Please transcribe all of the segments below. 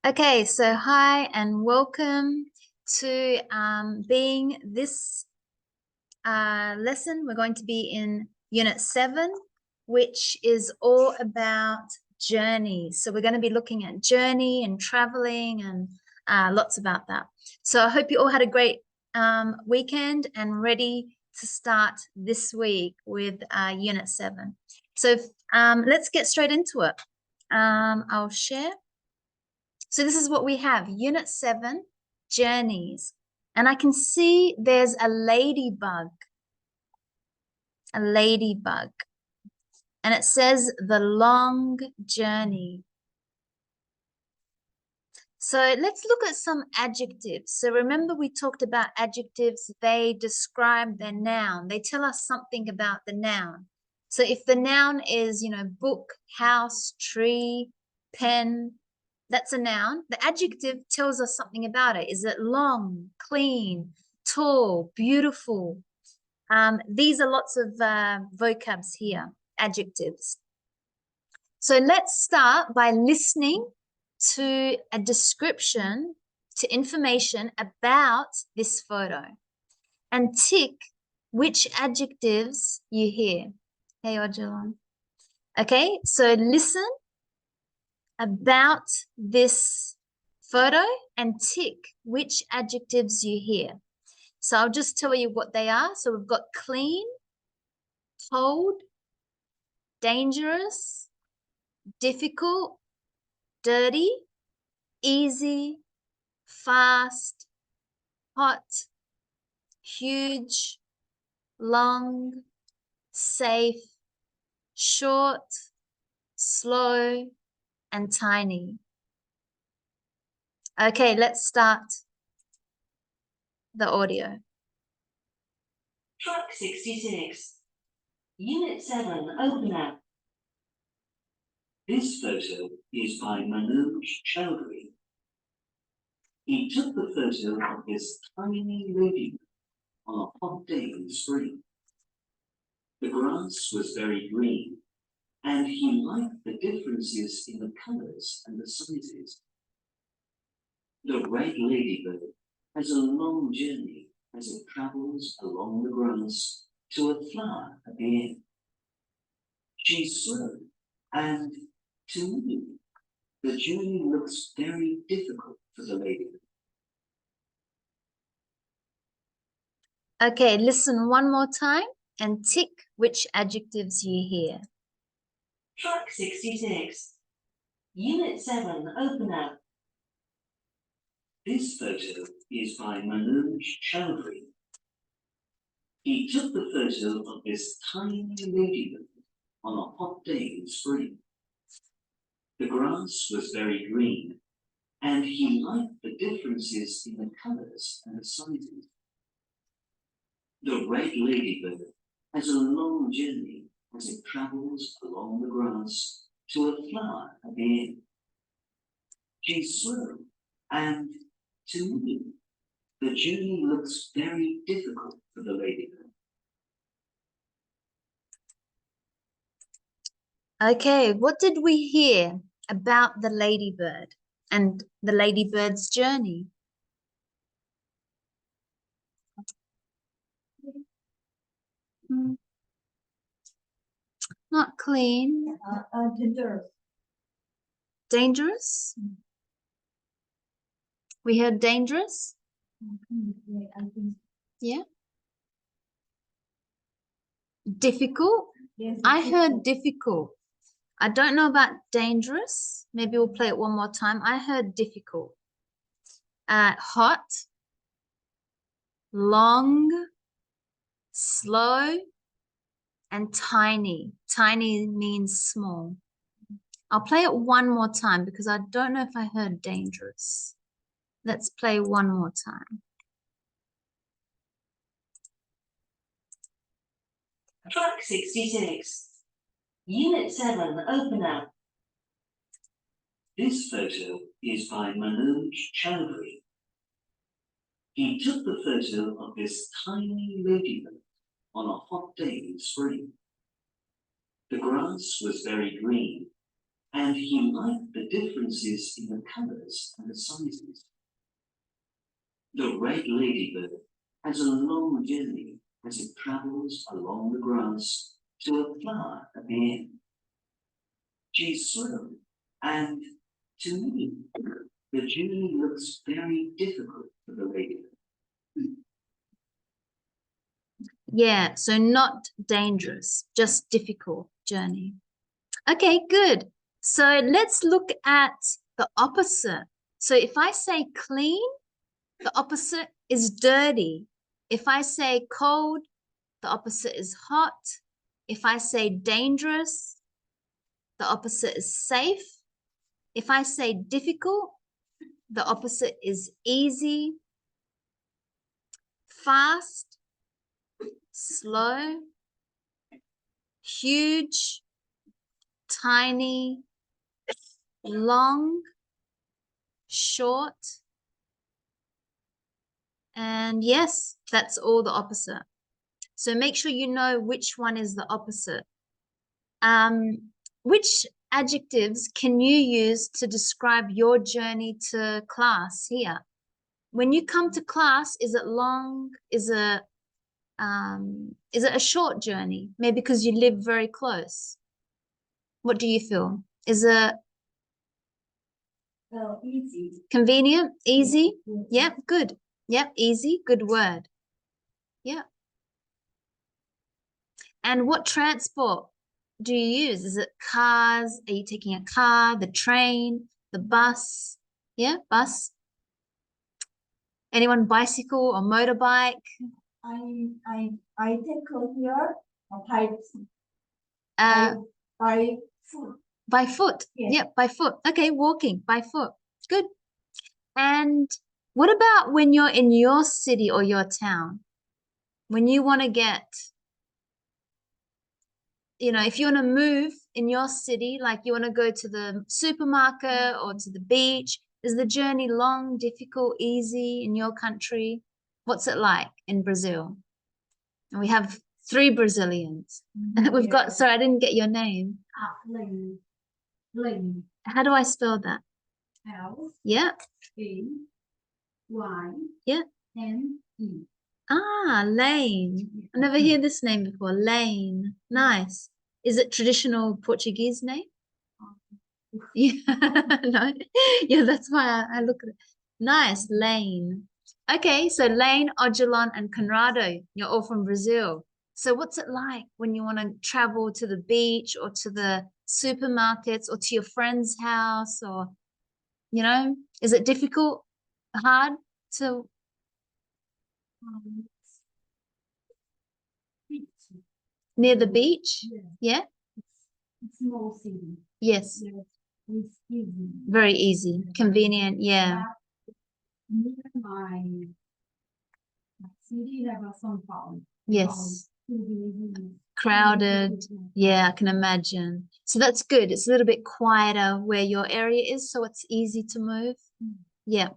Okay, so hi and welcome to being this lesson. We're going to be in Unit 7, which is all about journeys. So we're going to be looking at journey and traveling and lots about that. So I hope you all had a great weekend and ready to start this week with Unit 7. So let's get straight into it. I'll share. So this is what we have, Unit 7, Journeys. And I can see there's a ladybug. And it says the long journey. So let's look at some adjectives. So remember we talked about adjectives. They describe their noun. They tell us something about the noun. So if the noun is, book, house, tree, pen, that's a noun. The adjective tells us something about it. Is it long, clean, tall, beautiful? These are lots of vocabs here, adjectives. So let's start by listening to a description, to information about this photo, and tick which adjectives you hear. Hey, Ojalon. Okay, so listen about this photo and tick which adjectives you hear. So I'll just tell you what they are. So we've got clean, cold, dangerous, difficult, dirty, easy, fast, hot, huge, long, safe, short, slow, and tiny. Okay, let's start the audio. Track 66. Unit 7, open up. This photo is by Manoj Chowdhury. He took the photo of this tiny ladybird on a hot day in spring. The grass was very green, and he liked the differences in the colors and the sizes. The red ladybird has a long journey as it travels along the grass to a flower at the end. She's slow, and to me, the journey looks very difficult for the ladybird. Okay, listen one more time and tick which adjectives you hear. Track 66. Unit 7, open up. This photo is by Manoj Chowdhury. He took the photo of this tiny ladybird on a hot day in spring. The grass was very green, and he liked the differences in the colors and the sizes. The red ladybird has a long journey as it travels along the grass to a flower at the end. She's slow, and to me, the journey looks very difficult for the ladybird. Okay, what did we hear about the ladybird and the ladybird's journey? Not clean. Dangerous. Dangerous? We heard dangerous? Yeah. Difficult? Yes, I heard difficult. I don't know about dangerous. Maybe we'll play it one more time. I heard difficult. Hot, long, slow, and tiny. Tiny means small. I'll play it one more time because I don't know if I heard dangerous. Let's play one more time. Track 66. Unit 7, open up. This photo is by Manoj Chowdhury. He took the photo of this tiny ladybird on a hot day in spring. The grass was very green, and he liked the differences in the colors and the sizes. The red ladybird has a long journey as it travels along the grass to a flower at the end. She's slow, and to me, the journey looks very difficult for the ladybird. Yeah, so not dangerous, just difficult journey. Okay, good. So let's look at the opposite. So if I say clean, the opposite is dirty. If I say cold, the opposite is hot. If I say dangerous, the opposite is safe. If I say difficult, the opposite is easy. Fast, slow, huge, tiny, long, short. And yes, that's all the opposite. So make sure you know which one is the opposite. Which adjectives can you use to describe your journey to class here? When you come to class, is it long? Is it a short journey? Maybe because you live very close. What do you feel? Is it easy. convenient? Easy? Yep, good. Yep, easy, good word. Yeah. And what transport do you use? Is it cars? Are you taking a car, the train, the bus? Yeah, bus. Anyone bicycle or motorbike? I take here by foot. By foot. Yes. Yeah, by foot. Okay, walking by foot. Good. And what about when you're in your city or your town? When you want to get, if you want to move in your city, like you want to go to the supermarket or to the beach, is the journey long, difficult, easy in your country? What's it like in Brazil? And we have 3 Brazilians. We've got, sorry, I didn't get your name. Lane. How do I spell that? L. Yeah. A. Y. Yeah. N. E. Ah, Lane. I never hear this name before. Lane. Nice. Is it traditional Portuguese name? Yeah, no. Yeah, that's why I look at it. Nice, Lane. Okay, so Lane, Odilon, and Conrado, you're all from Brazil. So what's it like when you want to travel to the beach or to the supermarkets or to your friend's house or, is it difficult, hard to? Near the beach? Yeah? Small city. Yes. It's easy. Very easy. Convenient, yeah. Near my city have some farm. Yes. Crowded. Yeah, I can imagine. So that's good. It's a little bit quieter where your area is, so it's easy to move. Yeah.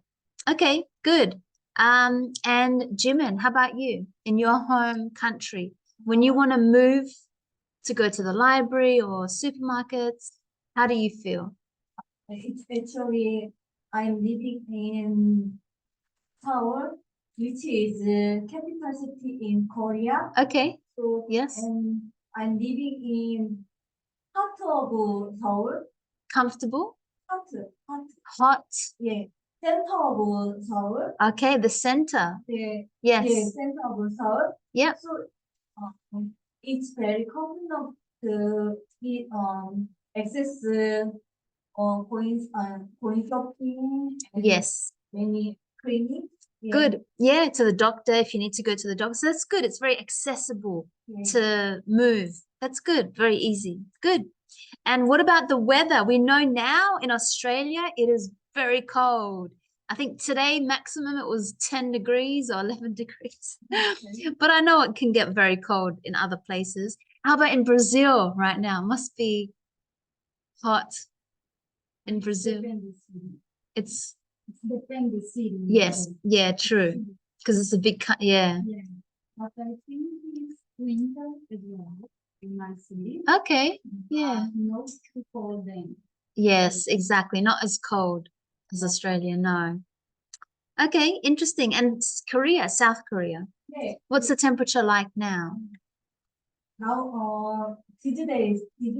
Okay, good. And Jimin, how about you? In your home country, when you want to move to go to the library or supermarkets, how do you feel? It's actually I'm living in Seoul, which is capital city in Korea. Okay. So Yes. and I'm living in heart of Seoul. Comfortable? Hot. Hot. Yeah. Center of Seoul. Okay, the center. Yeah. Yes. Yeah, center of Seoul. Yeah. So it's very common to access going shopping. And Yes. many clinics. Yeah. Good. Yeah, to the doctor if you need to go to the doctor. So that's good. It's very accessible to move. That's good. Very easy. Good. And what about the weather? We know now in Australia it is very cold. I think today maximum it was 10 degrees or 11 degrees. But I know it can get very cold in other places. How about in Brazil right now? Must be hot in Brazil. It's depends the city. yes, yeah, true. Because it's a big yeah. Yeah. But I think it's winter as well in my city. Okay, yeah. No too cold then. Yes, exactly. Not as cold as Australia, no. Okay, interesting. And Korea, South Korea. 네. What's the temperature like now? Now, these days is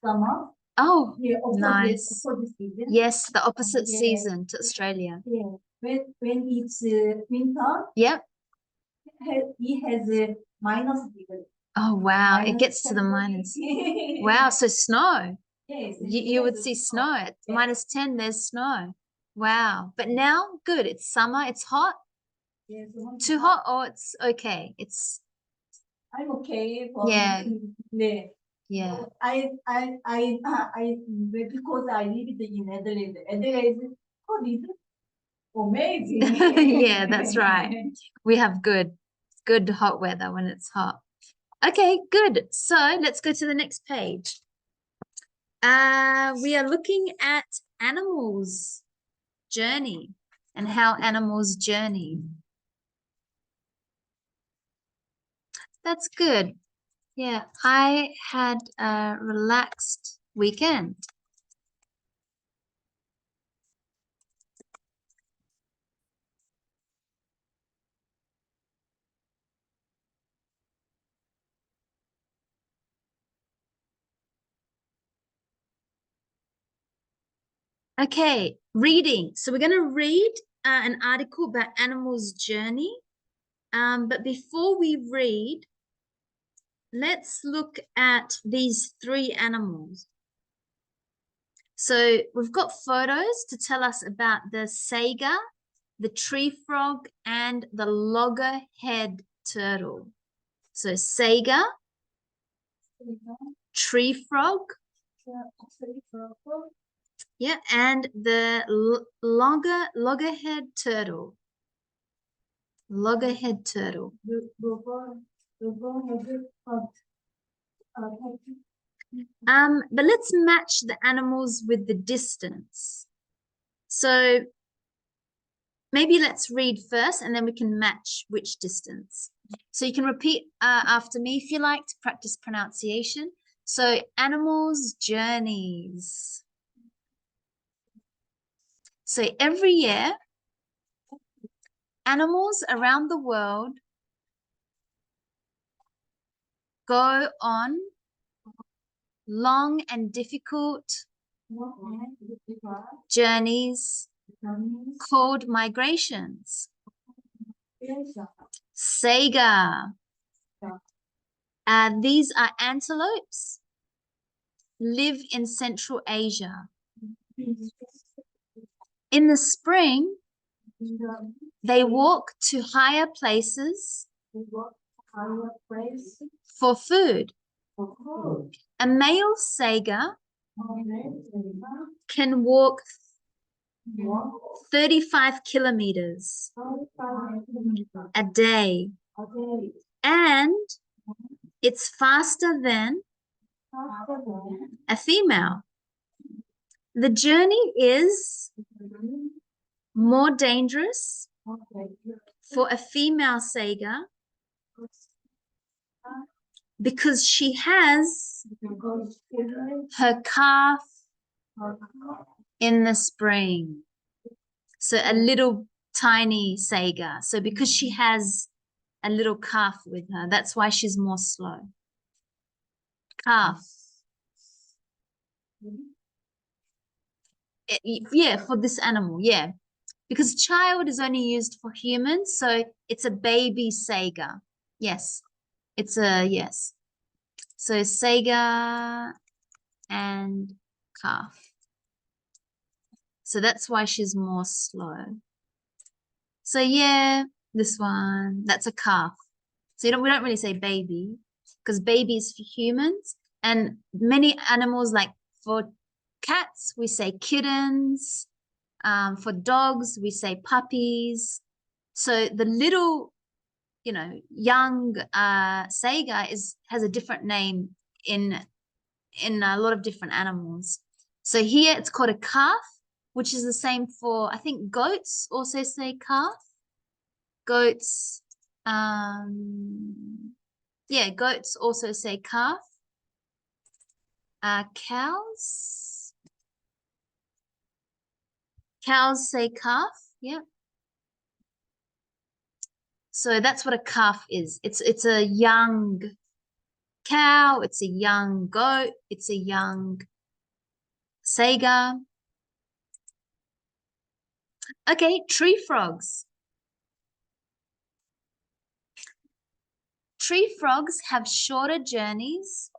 summer. Oh, Yeah, nice. opposite season. Yes, the opposite Yeah. season to Australia. Yeah. When it's winter, Yep. it has minus degree. Oh, wow. It Minus gets to the 10 minus. degree. Wow, so snow. Yes. You would see snow at minus 10, there's snow. Wow. But now, good. It's summer. It's hot. Yes. Too hot or it's okay. It's, I'm okay for yeah, 네. yeah. Because I lived in Adelaide. Adelaide is amazing. Yeah, that's right. We have good hot weather when it's hot. Okay, good. So let's go to the next page. We are looking at animals' journey and how animals journey. That's good. Yeah, I had a relaxed weekend. Okay, reading. So we're going to read an article about animals' journey. But before we read, let's look at these three animals. So we've got photos to tell us about the saiga, the tree frog, and the loggerhead turtle. So saiga, tree frog, yeah, and the loggerhead turtle. Loggerhead turtle. But let's match the animals with the distance. So maybe let's read first and then we can match which distance. So you can repeat after me if you like to practice pronunciation. So animals' journeys. So every year, animals around the world go on long and difficult journeys called migrations. Saiga. These are antelopes, live in Central Asia. In the spring, they walk to higher places for food. A male saiga can walk 35 kilometers a day, and it's faster than a female. The journey is more dangerous for a female saiga because she has her calf in the spring. So a little tiny saiga. So because she has a little calf with her, that's why she's more slow. Calf. Yeah, for this animal, yeah. Because child is only used for humans, so it's a baby saiga. Yes, it's a yes. So saiga and calf. So that's why she's more slow. So yeah, this one, that's a calf. So we don't really say baby because baby is for humans, and many animals, like for cats, we say kittens. For dogs, we say puppies. So the little, young saiga has a different name in a lot of different animals. So here it's called a calf, which is the same for, I think goats also say calf. Goats, yeah, goats also say calf. Cows. Cows say calf. Yeah. So that's what a calf is. It's a young cow. It's a young goat. It's a young saiga. Okay, tree frogs. Tree frogs have shorter journeys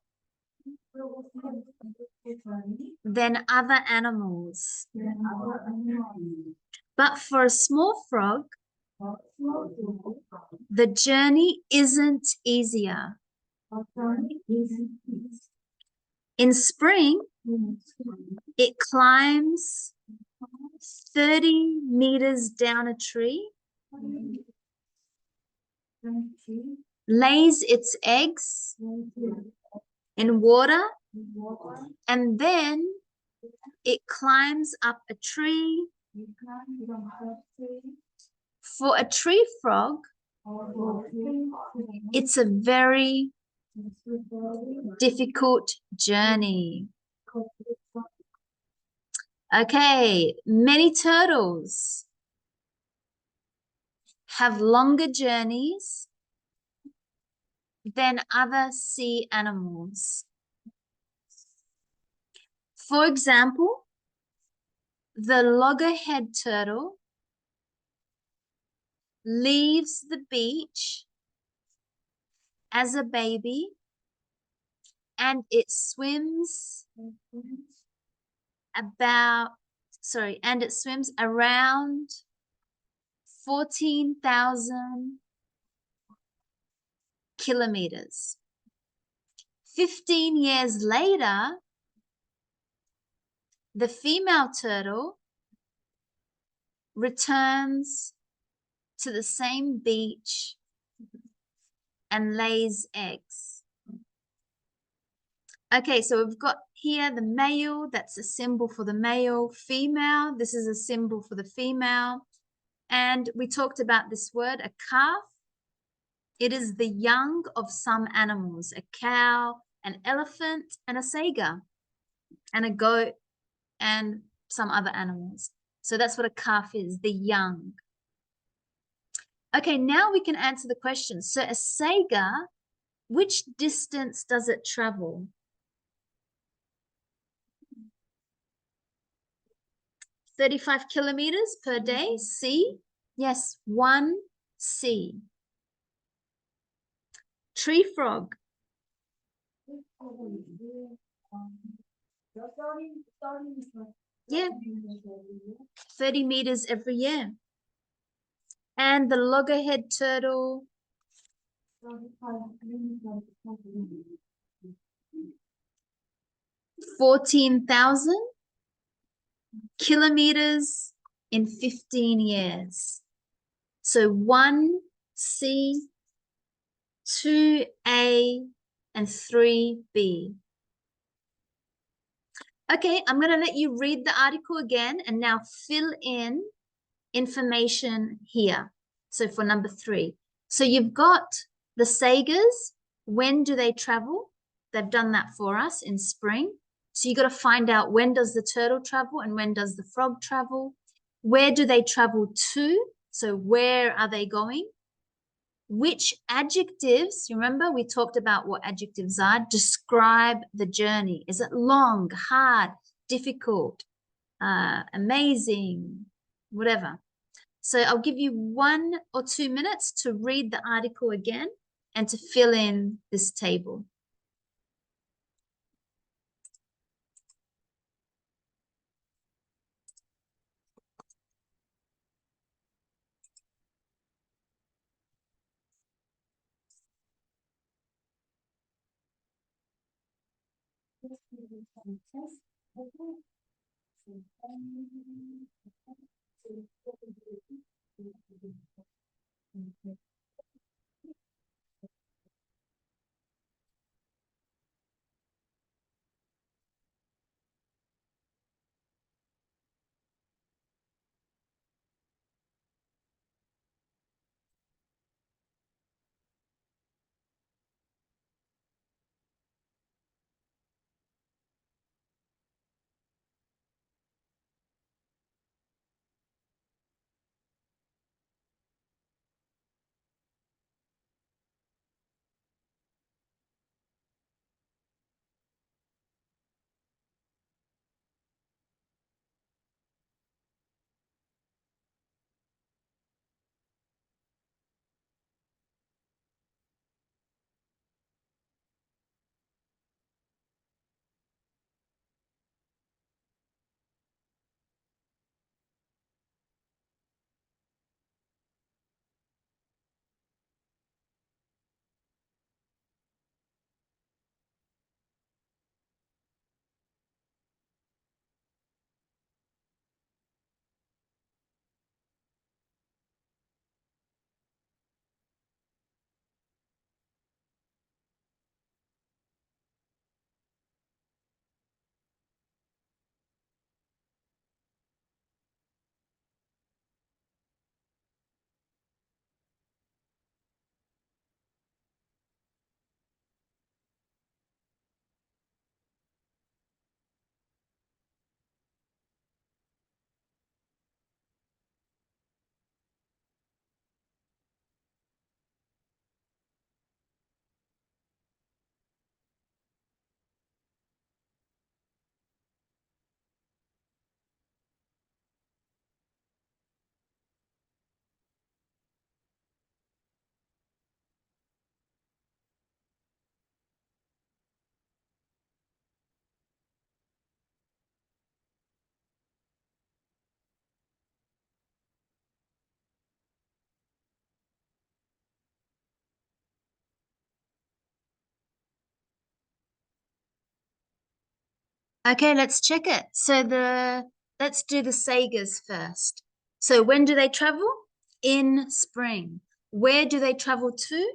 than other animals. But for a small frog, the journey isn't easier. In spring, it climbs 30 meters down a tree, lays its eggs in water, and then it climbs up a tree. For a tree frog, it's a very difficult journey. Okay, many turtles have longer journeys than other sea animals. For example, the loggerhead turtle leaves the beach as a baby and it swims around 14,000 kilometers. 15 years later, the female turtle returns to the same beach and lays eggs. Okay, so we've got here the male, that's a symbol for the male. Female, this is a symbol for the female. And we talked about this word, a calf. It is the young of some animals, a cow, an elephant, and a saiga, and a goat, and some other animals. So that's what a calf is, the young. Okay, now we can answer the question. So a saiga, which distance does it travel? 35 kilometers per day, C? Yes, 1 C. Tree frog. Yeah, 30 meters every year. And the loggerhead turtle. 14,000 kilometers in 15 years. So 1 C, 2 A, and 3 B. Okay, I'm going to let you read the article again and now fill in information here. So for number 3. So you've got the saigas. When do they travel? They've done that for us in spring. So you got to find out, when does the turtle travel and when does the frog travel? Where do they travel to? So where are they going? Which adjectives, you remember we talked about what adjectives are, describe the journey. Is it long, hard, difficult, amazing, whatever. So I'll give you 1 or 2 minutes to read the article again and to fill in this table. Okay, let's check it. So let's do the sagas first. So when do they travel? In spring. Where do they travel to?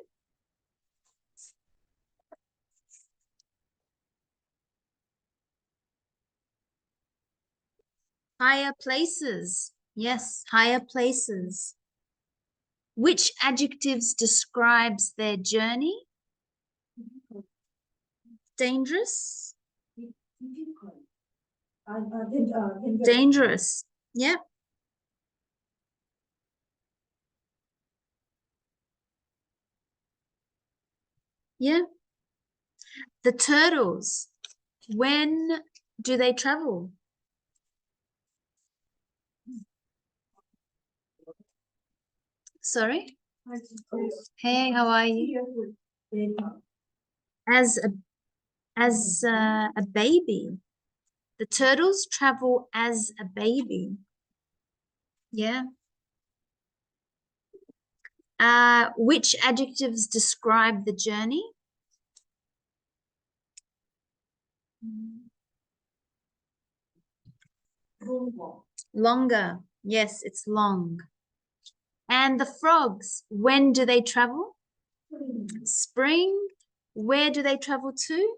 Higher places. Yes, higher places. Which adjectives describes their journey? Dangerous. Dangerous. Yep. Yeah. The turtles. When do they travel? Sorry. Hey, how are you? As a baby. The turtles travel as a baby. Yeah. Which adjectives describe the journey? Longer. Yes, it's long. And the frogs, when do they travel? Spring. Where do they travel to?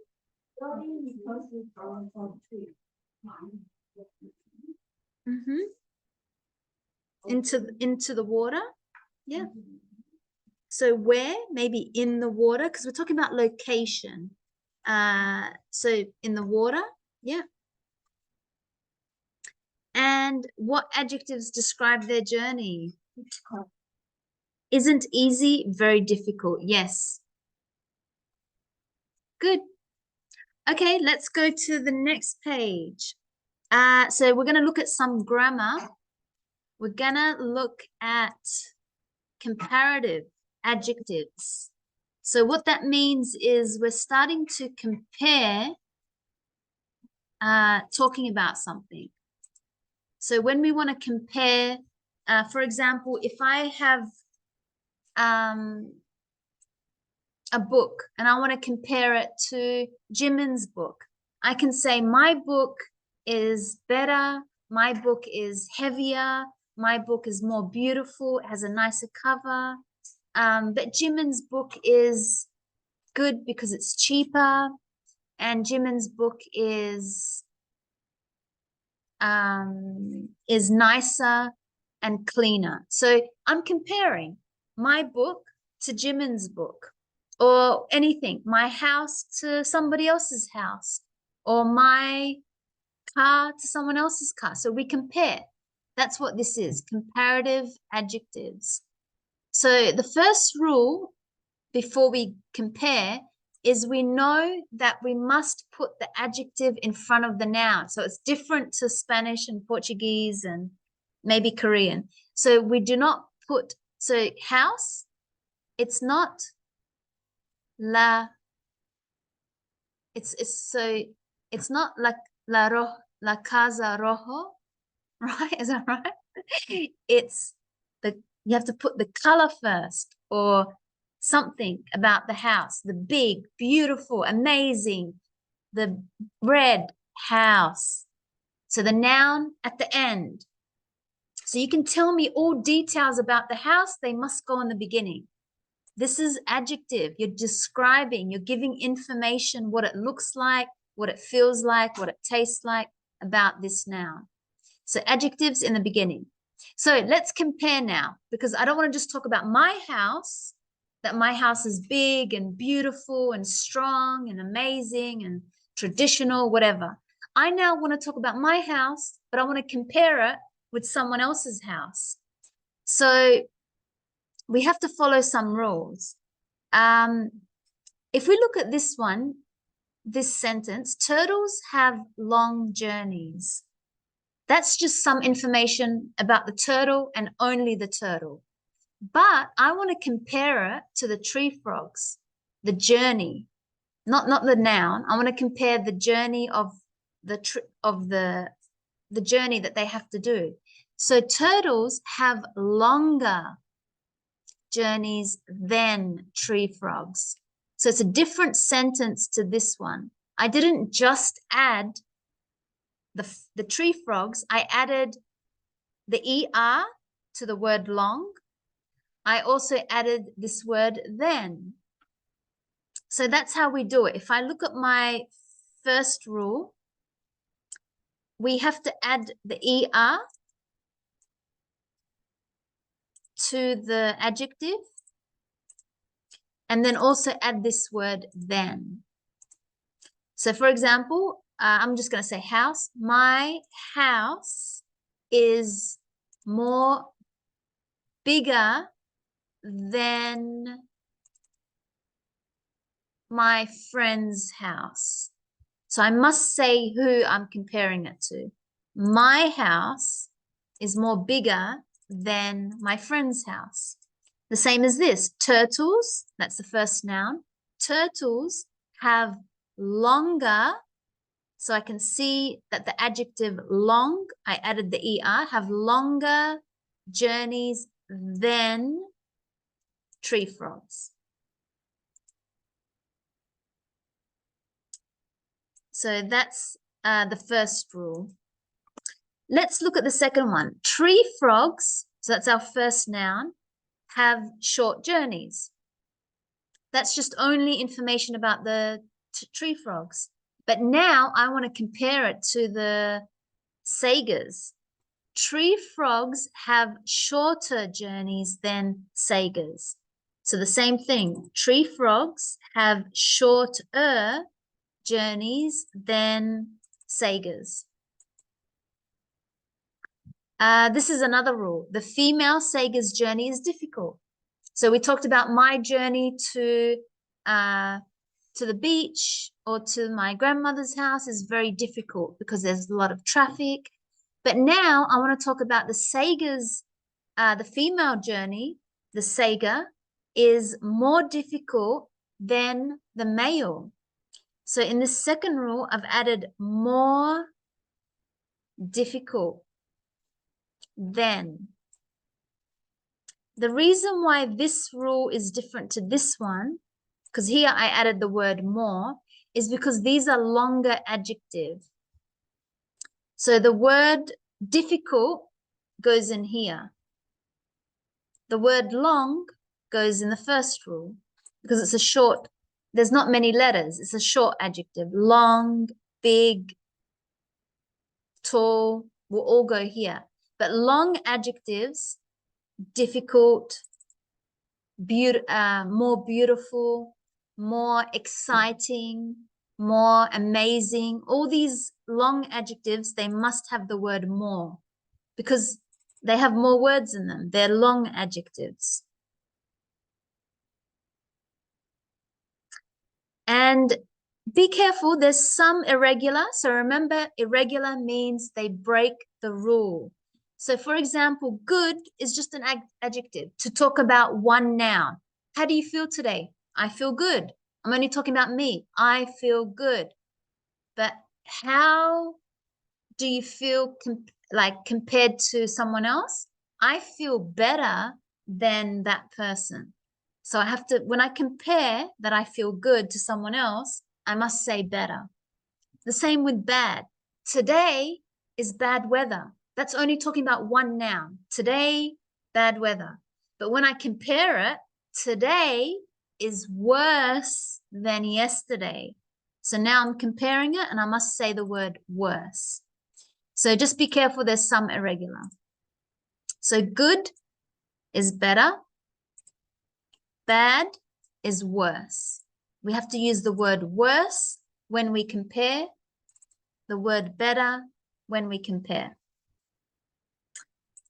Mm-hmm. Into the water. Yeah. So where? Maybe in the water, because we're talking about location. So in the water. Yeah. And what adjectives describe their journey? Isn't easy, very difficult. Yes. Good. Okay, let's go to the next page. So we're going to look at some grammar. We're going to look at comparative adjectives. So what that means is we're starting to compare talking about something. So when we want to compare, for example, if I have a book and I want to compare it to Jimin's book, I can say my book is better, my book is heavier, my book is more beautiful, it has a nicer cover. But Jimin's book is good because it's cheaper, and Jimin's book is nicer and cleaner. So I'm comparing my book to Jimin's book, or anything, my house to somebody else's house, or my car to someone else's car. So we compare. That's what this is, comparative adjectives. So the first rule before we compare is we know that we must put the adjective in front of the noun. So it's different to Spanish and Portuguese and maybe Korean. So we do not put, so house, it's not la, it's not la casa rojo, right? Is that right? It's you have to put the color first, or something about the house, the big, beautiful, amazing, the red house. So the noun at the end. So you can tell me all details about the house, they must go in the beginning. This is adjective. You're describing, you're giving information, what it looks like, what it feels like, what it tastes like about this noun. So adjectives in the beginning. So let's compare now, because I don't want to just talk about my house, that my house is big and beautiful and strong and amazing and traditional, whatever. I now want to talk about my house, but I want to compare it with someone else's house. So we have to follow some rules. If we look at this one, this sentence, turtles have long journeys. That's just some information about the turtle and only the turtle. But I want to compare it to the tree frogs, the journey, not the noun. I want to compare the journey of the journey that they have to do. So turtles have longer journeys than tree frogs. So it's a different sentence to this one. I didn't just add the tree frogs, I added the ER to the word long. I also added this word then. So that's how we do it. If I look at my first rule, we have to add the ER to the adjective and then also add this word then. So for example, I'm just going to say house. My house is more bigger than my friend's house. So I must say who I'm comparing it to. My house is more bigger than my friend's house. The same as this, turtles, that's the first noun. Turtles have longer, so I can see that the adjective long, I added the ER, have longer journeys than tree frogs. So that's the first rule. Let's look at the second one. Tree frogs, so that's our first noun, have short journeys. That's just only information about the tree frogs. But now I want to compare it to the sagas. Tree frogs have shorter journeys than sagas. So the same thing, tree frogs have shorter journeys than sagas. This is another rule. The female saga's journey is difficult. So we talked about my journey to the beach or to my grandmother's house is very difficult because there's a lot of traffic. But now I want to talk about the saga's, the female journey, the saga, is more difficult than the male. So in the second rule, I've added more difficult than. The reason why this rule is different to this one, because here I added the word more, is because these are longer adjectives. So the word difficult goes in here. The word long goes in the first rule because it's a short, there's not many letters. It's a short adjective. Long, big, tall will all go here. But long adjectives, difficult, more beautiful, more exciting, more amazing. All these long adjectives, they must have the word more because they have more words in them. They're long adjectives. And be careful, there's some irregular. So remember, irregular means they break the rule. So for example, good is just an adjective to talk about one noun. How do you feel today? I feel good. I'm only talking about me. I feel good. But how do you feel compared to someone else? I feel better than that person. So I have to, when I compare that I feel good to someone else, I must say better. The same with bad. Today is bad weather. That's only talking about one noun. Today, bad weather. But when I compare it, today is worse than yesterday. So now I'm comparing it and I must say the word worse. So just be careful, there's some irregular. So good is better. Bad is worse. We have to use the word worse when we compare, the word better when we compare.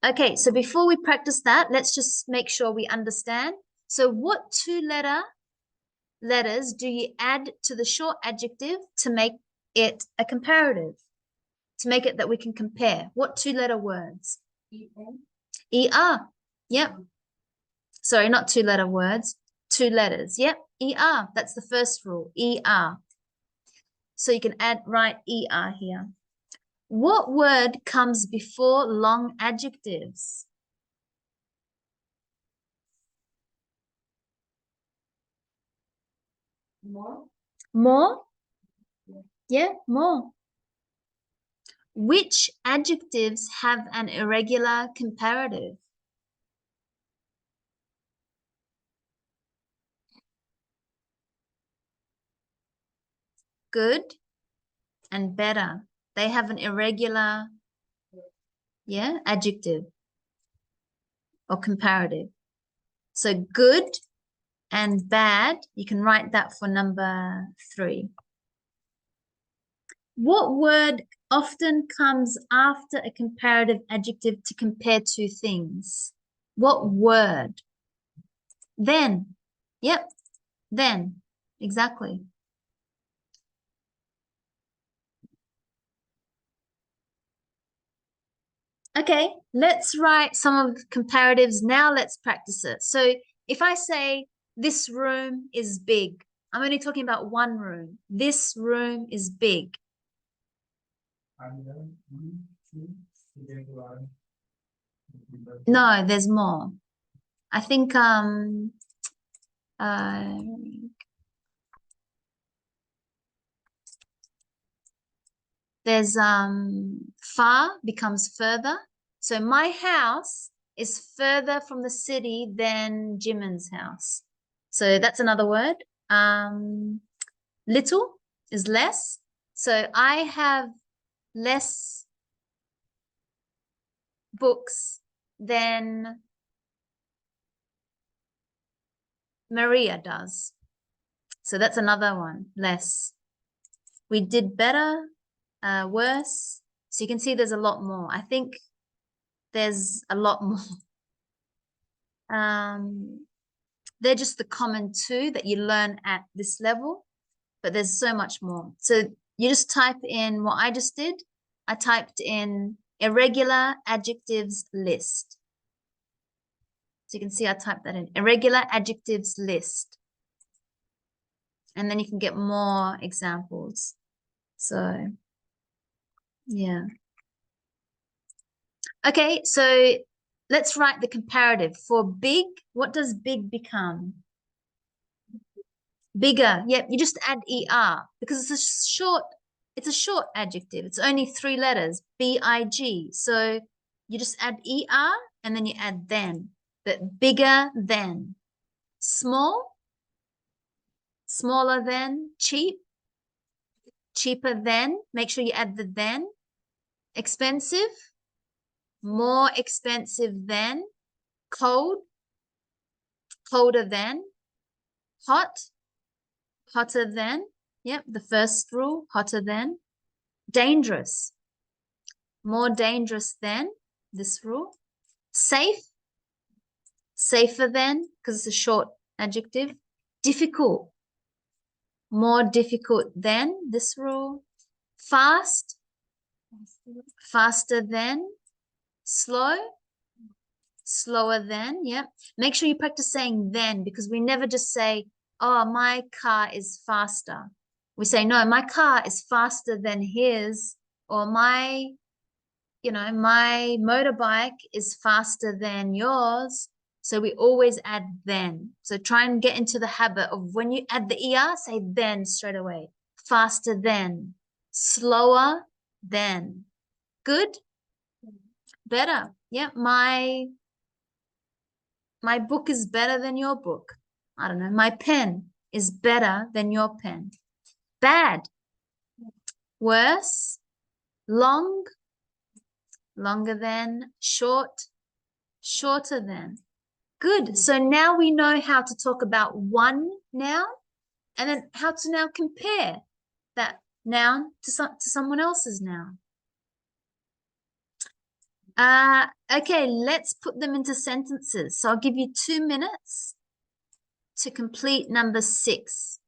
Okay, so before we practice that, let's just make sure we understand. So what two letters do you add to the short adjective to make it a comparative? To make it that we can compare? What two-letter words? ER. Yep. Sorry, not two-letter words. Two letters. Yep. ER. That's the first rule. ER. So you can write ER here. What word comes before long adjectives? More. More? Yeah, more. Which adjectives have an irregular comparative? Good and better. They have an irregular, yeah, adjective or comparative. So good and bad, you can write that for number 3. What word often comes after a comparative adjective to compare two things? What word? Then. Yep, then. Exactly. Okay, let's write some of the comparatives now. Let's practice it. So if I say this room is big, I'm only talking about one room. This room is big. No, there's more. I think there's far becomes further. So my house is further from the city than Jimin's house. So that's another word. Little is less. So I have less books than Maria does. So that's another one, less. We did better, worse. So you can see there's a lot more. I think there's a lot more. They're just the common 2 that you learn at this level, but there's so much more. So you just type in what I just did. I typed in irregular adjectives list. So you can see I typed that in, irregular adjectives list. And then you can get more examples. So, yeah. Okay, so let's write the comparative. For big, what does big become? Bigger. Yep, you just add ER because it's a short adjective. It's only 3 letters, B-I-G. So you just add ER and then you add then. But bigger than. Small, smaller than. Cheap, cheaper than. Make sure you add the then. Expensive, more expensive than. Cold, colder than. Hot, hotter than. Yep, the first rule, hotter than. Dangerous, more dangerous than, this rule. Safe, safer than, because it's a short adjective. Difficult, more difficult than, this rule. Fast, faster than. Slow, slower than. Yep. Make sure you practice saying then, because we never just say, oh, my car is faster. We say, no, my car is faster than his, or my motorbike is faster than yours. So we always add then. So try and get into the habit of when you add the ER, say then straight away. Faster than, slower than. Good, better. Yeah, my book is better than your book. I don't know. My pen is better than your pen. Bad, worse, long, longer than. Short, shorter than. Good. So now we know how to talk about one noun and then how to now compare that noun to someone else's noun. Okay, let's put them into sentences. So I'll give you 2 minutes to complete number 6.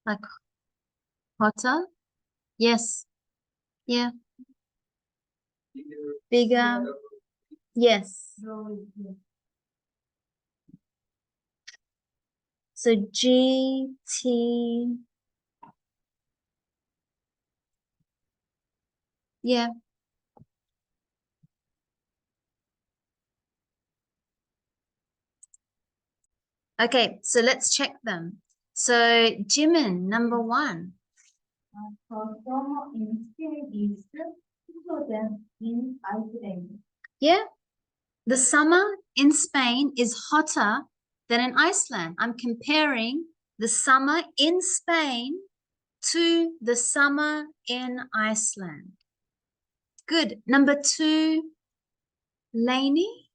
Like hotter? Yes. Yeah. Bigger. Yes. So GT. Yeah. Okay, so let's check them. So Jimin, number 1. Summer in Spain is hotter than in Iceland. Yeah. The summer in Spain is hotter than in Iceland. I'm comparing the summer in Spain to the summer in Iceland. Good. Number 2, Lainey.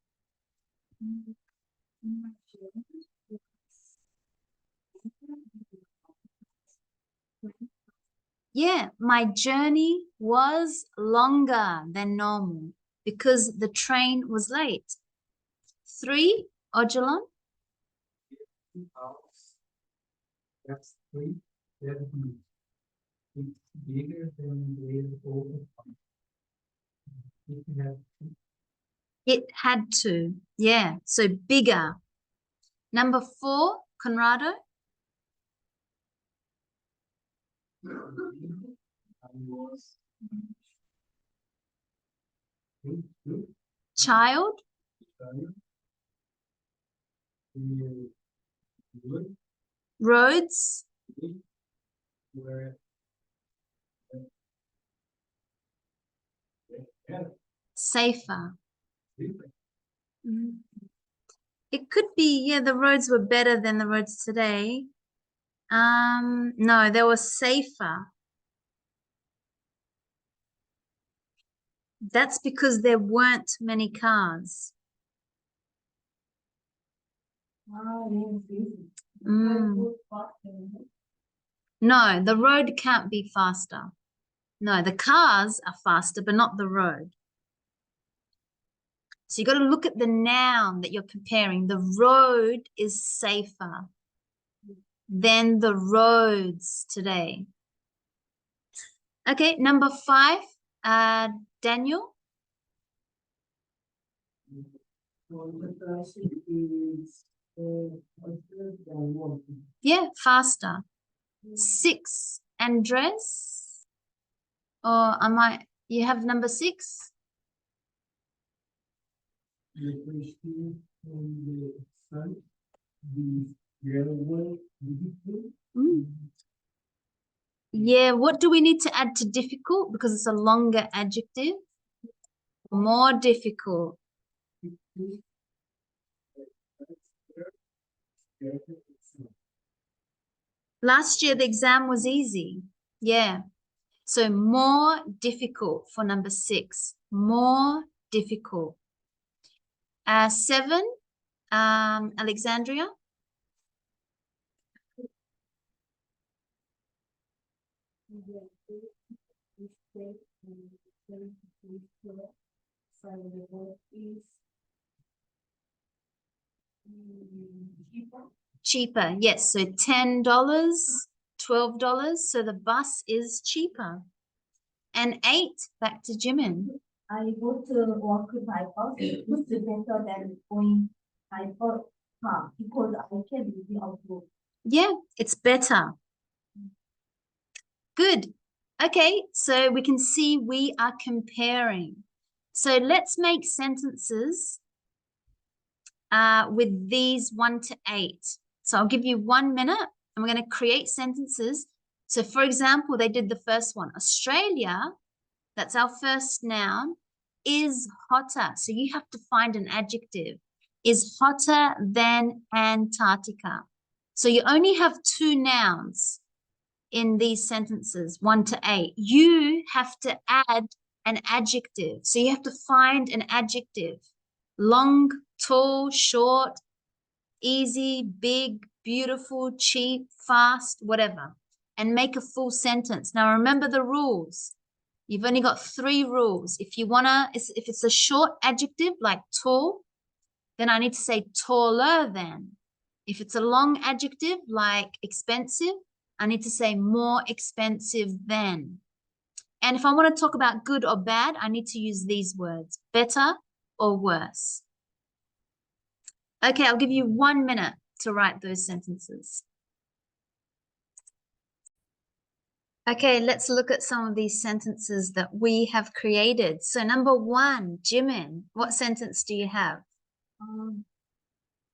Yeah, my journey was longer than normal because the train was late. 3, Ojalon. That's 3. It's bigger than the old one. It had to. Yeah, so bigger. Number 4, Conrado. Child. Roads. Safer. It could be, yeah, the roads were better than the roads today. No, they were safer. That's because there weren't many cars. No, the road can't be faster. No, the cars are faster, but not the road. So you got to look at the noun that you're comparing. The road is safer than the roads today. Okay, number 5, Daniel. Yeah, faster. 6, Andres. Or you have number 6? Yeah, what do we need to add to difficult? Because it's a longer adjective. More difficult. Last year, the exam was easy. Yeah. So more difficult for number 6. More difficult. 7, Alexandria. Cheaper, yes. So $10, $12. So the bus is cheaper. And 8, back to Jimin. I go to work by bus. It's better than going by car because I can be outdoor. Yeah, it's better. Good. Okay, so we can see we are comparing. So let's make sentences with these 1 to 8. So I'll give you 1 minute and we're going to create sentences. So for example, they did the first one. Australia, that's our first noun, is hotter. So you have to find an adjective. Is hotter than Antarctica. So you only have 2 nouns in these sentences, 1 to 8. You have to add an adjective. So you have to find an adjective. Long, tall, short, easy, big, beautiful, cheap, fast, whatever. And make a full sentence. Now remember the rules. You've only got 3 rules. If it's a short adjective like tall, then I need to say taller than. If it's a long adjective like expensive, I need to say more expensive than. And if I want to talk about good or bad, I need to use these words, better or worse. Okay, I'll give you 1 minute to write those sentences. Okay, let's look at some of these sentences that we have created. So number 1, Jimin, what sentence do you have?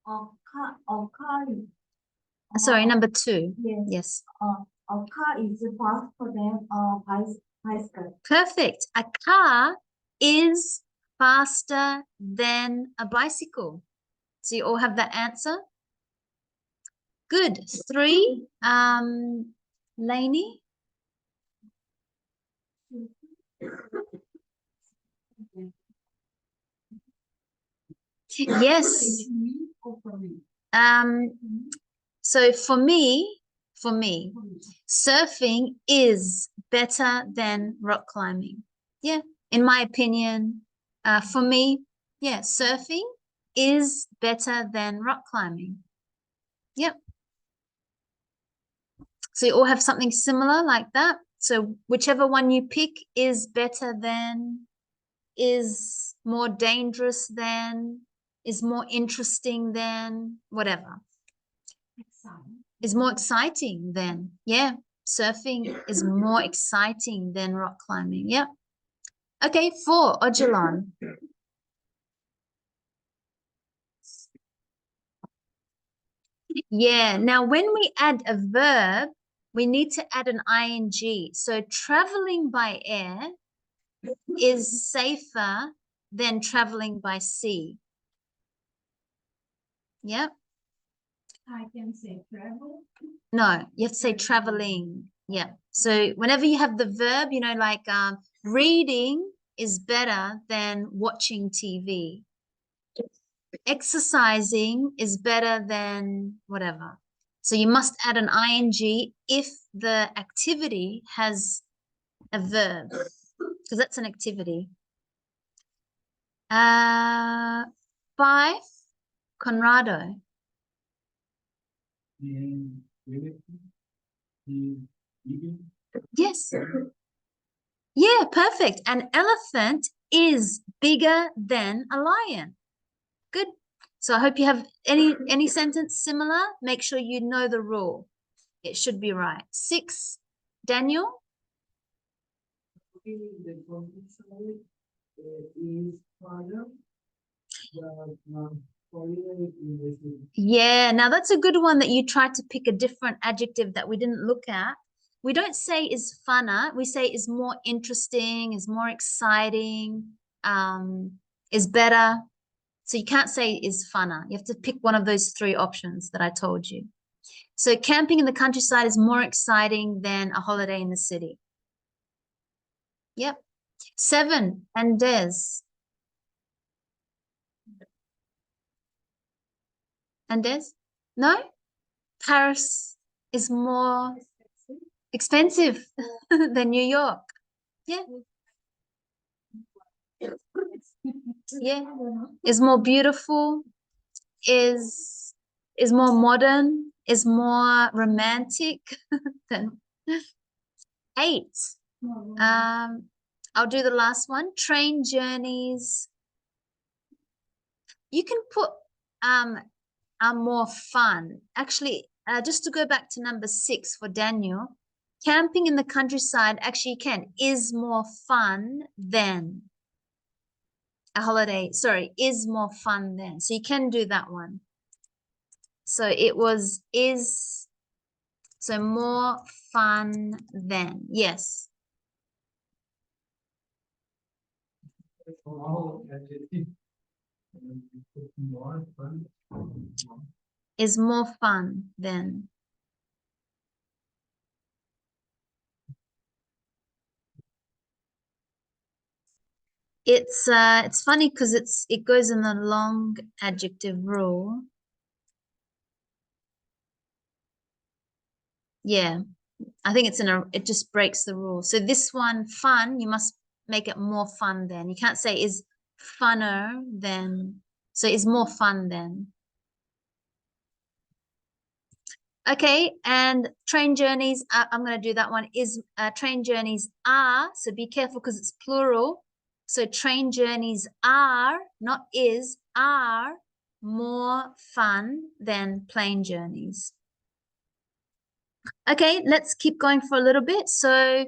A car is Sorry, number 2. yes. Yes. A car is faster than a bicycle. Perfect. A car is faster than a bicycle. So you all have that answer? Good. 3, Lainey? Yes. So for me, surfing is better than rock climbing. Yeah, in my opinion, for me, yeah, surfing is better than rock climbing. Yep. So you all have something similar like that. So whichever one you pick is better than, is more dangerous than, is more interesting than, whatever. Is more exciting than. Yeah, surfing is more exciting than rock climbing. Yep. Okay, 4, Ojalon. Yeah, now when we add a verb, we need to add an ing. So traveling by air is safer than traveling by sea. Yep. I can say travel. No, you have to say traveling. Yeah. So whenever you have the verb, you know, like reading is better than watching TV. Exercising is better than whatever. So you must add an ing if the activity has a verb, because that's an activity. 5, Conrado. Yes. Yeah, perfect. An elephant is bigger than a lion. Good. So I hope you have any sentence similar. Make sure you know the rule. It should be right. 6, Daniel. The countryside is farther than Yeah, now that's a good one that you tried to pick a different adjective that we didn't look at. We don't say is funner. We say is more interesting, is more exciting, is better. So you can't say is funner. You have to pick one of those 3 options that I told you. So camping in the countryside is more exciting than a holiday in the city. Yep. 7, and Des. And Des? No? Paris is more expensive than New York. Yeah. Yeah. Is more beautiful, is more modern, is more romantic than 8. I'll do the last one. Train journeys. You can put are more fun. Actually, just to go back to number 6 for Daniel, camping in the countryside actually is more fun than a holiday. Sorry, is more fun than. So you can do that one. So it was is, so more fun than. Yes. Is more fun than. It's funny because it goes in the long adjective rule. Yeah, I think it just breaks the rule. So this one, fun, you must make it more fun than. You can't say is funner than. So it's more fun than. Okay, and train journeys, I'm going to do that one, is train journeys are, so be careful because it's plural. So train journeys are, not is, are more fun than plane journeys. Okay, let's keep going for a little bit. So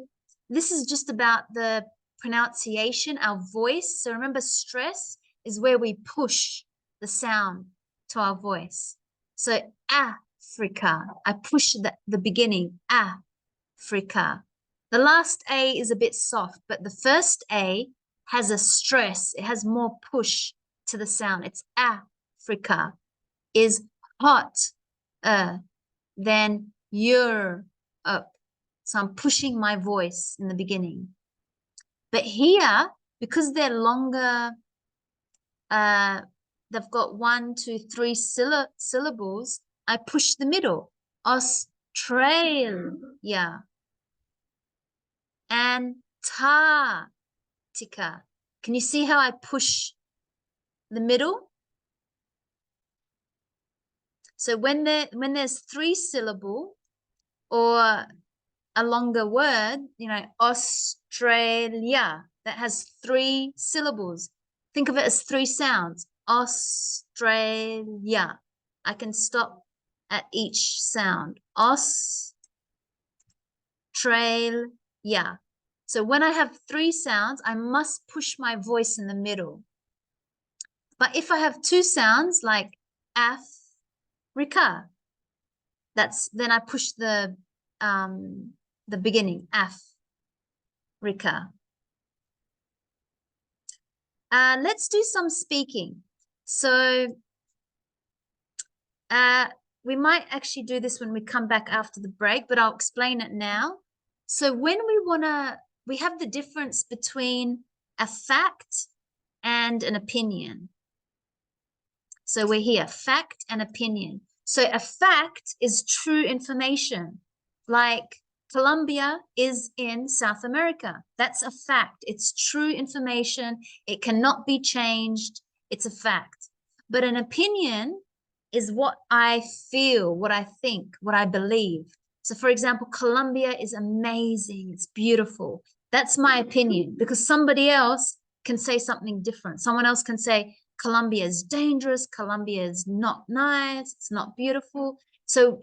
this is just about the pronunciation, our voice. So remember, stress is where we push the sound to our voice. So Africa, I push the beginning, Africa. The last A is a bit soft, but the first A has a stress. It has more push to the sound. It's Africa is hot than you're up. So I'm pushing my voice in the beginning. But here, because they're longer, they've got 1, 2, 3 syllables, I push the middle. Australia. Antarctica. Can you see how I push the middle? So when there's 3 syllable or a longer word, you know, Australia, that has 3 syllables. Think of it as 3 sounds. Australia. I can stop at each sound. Australia. So when I have 3 sounds, I must push my voice in the middle. But if I have 2 sounds like Africa, then I push the beginning, Africa. Let's do some speaking. So we might actually do this when we come back after the break, but I'll explain it now. So when we have the difference between a fact and an opinion. So we're here, fact and opinion. So a fact is true information, like Colombia is in South America. That's a fact. It's true information. It cannot be changed. It's a fact. But an opinion is what I feel, what I think, what I believe. So for example, Colombia is amazing. It's beautiful. That's my opinion, because somebody else can say something different. Someone else can say, Colombia is dangerous. Colombia is not nice. It's not beautiful. So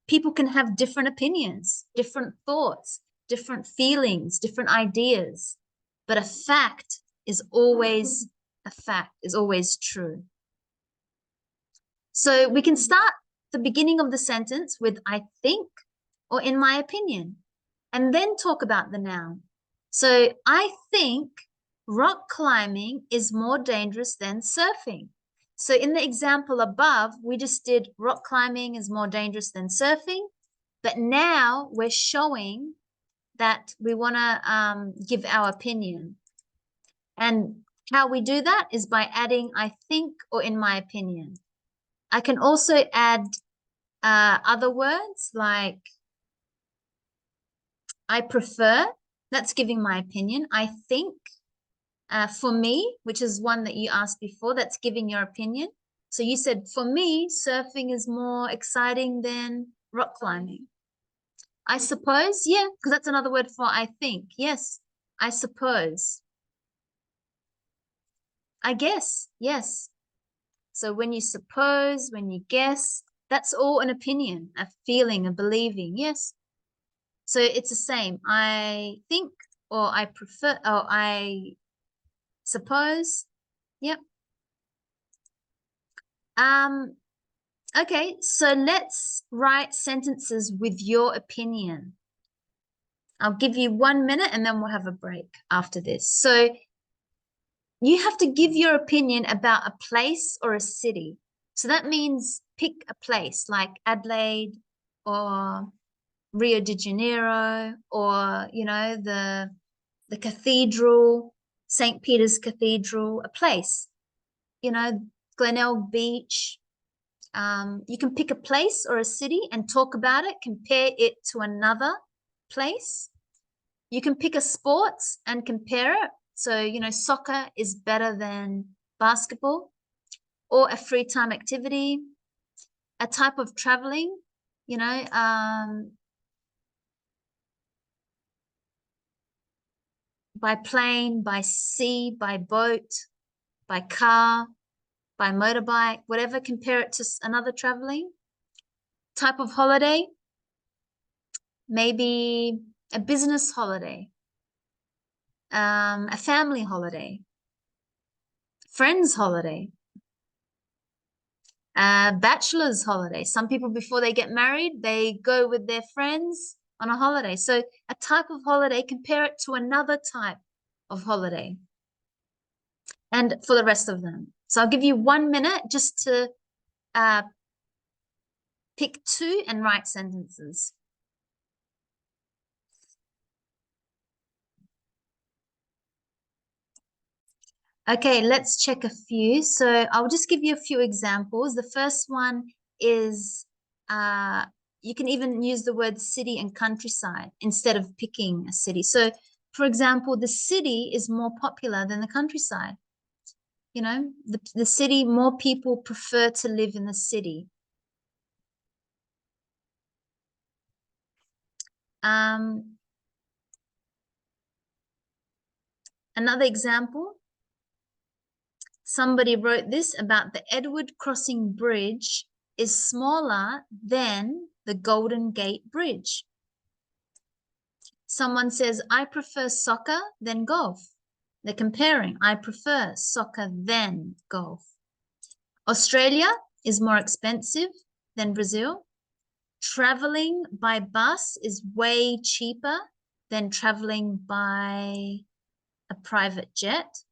people can have different opinions, different thoughts, different feelings, different ideas. But a fact is always true. So we can start the beginning of the sentence with I think or in my opinion, and then talk about the noun. So I think rock climbing is more dangerous than surfing. So in the example above, we just did rock climbing is more dangerous than surfing. But now we're showing that we want to give our opinion. And how we do that is by adding I think or in my opinion. I can also add other words like I prefer. That's giving my opinion. I think. For me, which is one that you asked before, that's giving your opinion. So you said, for me, surfing is more exciting than rock climbing. I suppose, yeah, because that's another word for I think. Yes, I suppose. I guess, yes. So when you suppose, when you guess, that's all an opinion, a feeling, a believing, yes. So it's the same. I think, or I prefer, or I suppose. Yep. Okay, so let's write sentences with your opinion. I'll give you 1 minute and then we'll have a break after this. So you have to give your opinion about a place or a city. So that means pick a place like Adelaide or Rio de Janeiro, or, you know, the cathedral, St. Peter's Cathedral, a place, you know, Glenelg Beach. You can pick a place or a city and talk about it, compare it to another place. You can pick a sport and compare it. So, you know, soccer is better than basketball, or a free time activity, a type of traveling. you know, by plane, by sea, by boat, by car, by motorbike, whatever, compare it to another traveling type of holiday, maybe a business holiday, a family holiday, friends holiday, a bachelor's holiday. Some people, before they get married, they go with their friends on a holiday. So a type of holiday, compare it to another type of holiday. And for the rest of them. So I'll give you 1 minute just to pick 2 and write sentences. Okay, let's check a few. So I'll just give you a few examples. The first one is, you can even use the word city and countryside instead of picking a city. So, for example, the city is more popular than the countryside. You know, the city, more people prefer to live in the city. Another example, somebody wrote this about the Edward Crossing Bridge is smaller than the Golden Gate Bridge. Someone says, I prefer soccer than golf. They're comparing, I prefer soccer than golf. Australia is more expensive than Brazil. Traveling by bus is way cheaper than traveling by a private jet.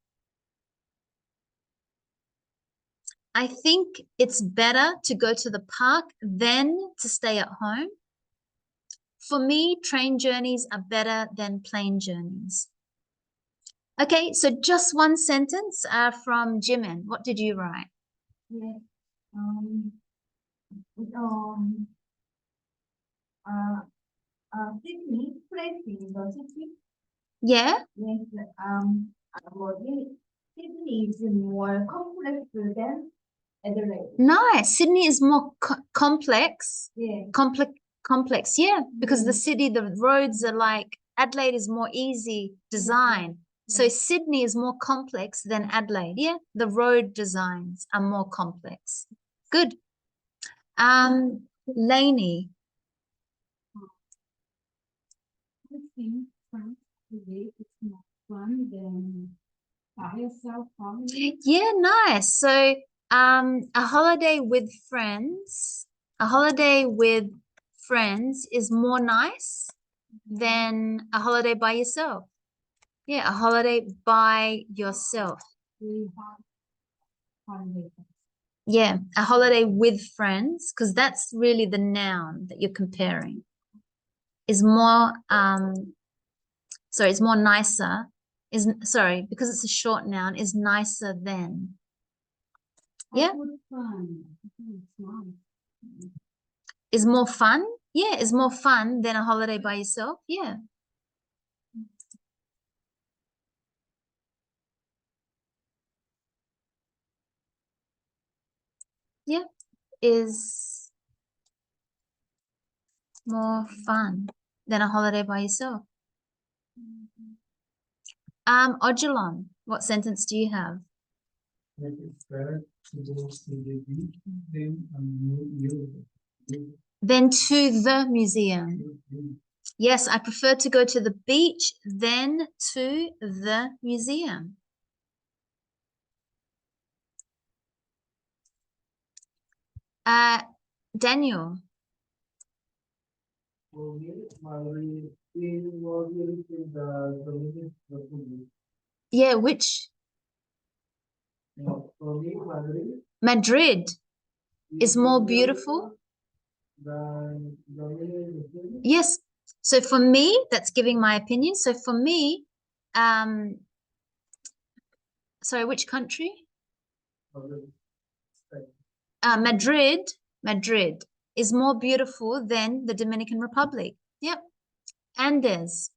I think it's better to go to the park than to stay at home. For me, train journeys are better than plane journeys. Okay, so just one sentence from Jimin. What did you write? Yes. Sydney, place in the city. Yeah? Yes. Sydney is more complex than Adelaide. Nice. Sydney is more complex. Yeah. Complex, yeah, because the city, the roads are like, Adelaide is more easy design. So Sydney is more complex than Adelaide. Yeah, the road designs are more complex. Good. Lainey. I think France today it's more fun than by yourself family. Yeah, nice. So a holiday with friends is more nice than a holiday by yourself. Yeah, a holiday by yourself. Really fun day. Yeah, a holiday with friends, because that's really the noun that you're comparing. Is more it's more nicer. Because it's a short noun, is nicer than. Yeah. Fun. It's nice. Is more fun. Yeah, is more fun than a holiday by yourself. Yeah. Yeah, is more fun than a holiday by yourself. Odilon, what sentence do you have? It is better to go to the beach than a museum. Then to the museum. Yes, I prefer to go to the beach than to the museum. Daniel. Yeah, which? Madrid is more beautiful. Yes. So for me, that's giving my opinion. So for me, sorry, which country? Madrid is more beautiful than the Dominican Republic. Yep. Andes.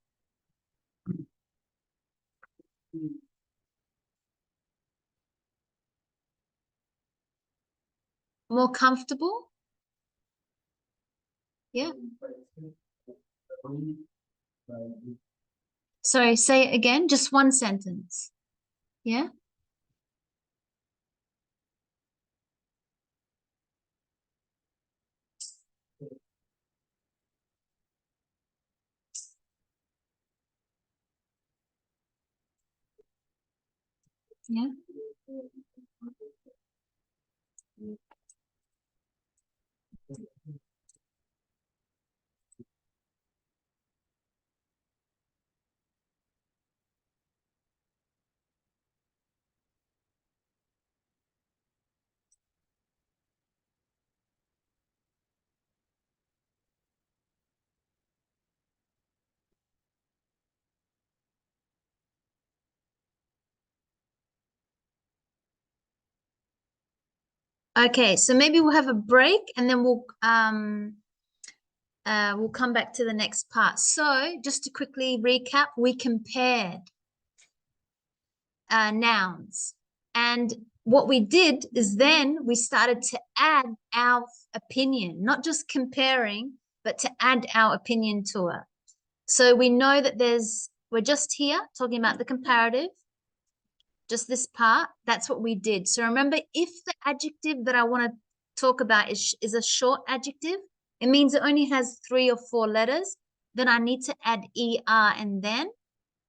More comfortable. Yeah. Sorry, say it again, just one sentence. Yeah. Yeah. Okay, so maybe we'll have a break and then we'll come back to the next part. So just to quickly recap, we compared nouns. And what we did is then we started to add our opinion, not just comparing, but to add our opinion to it. So we know that we're just here talking about the comparative, just this part. That's what we did. So remember, if the adjective that I want to talk about is a short adjective, it means it only has 3 or 4 letters, then I need to add ER and then.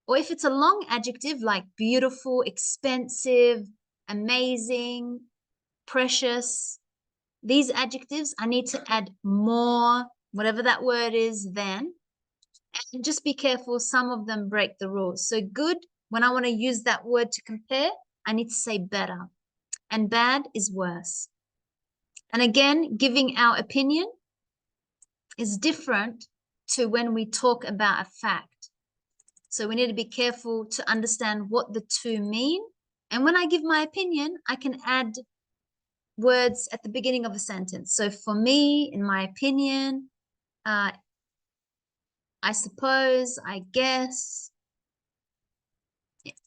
Or if it's a long adjective like beautiful, expensive, amazing, precious, these adjectives, I need to add more, whatever that word is, then. And just be careful, some of them break the rules. So good, when I want to use that word to compare, I need to say better. And bad is worse. And again, giving our opinion is different to when we talk about a fact. So we need to be careful to understand what the two mean. And when I give my opinion, I can add words at the beginning of a sentence. So for me, in my opinion, I suppose, I guess,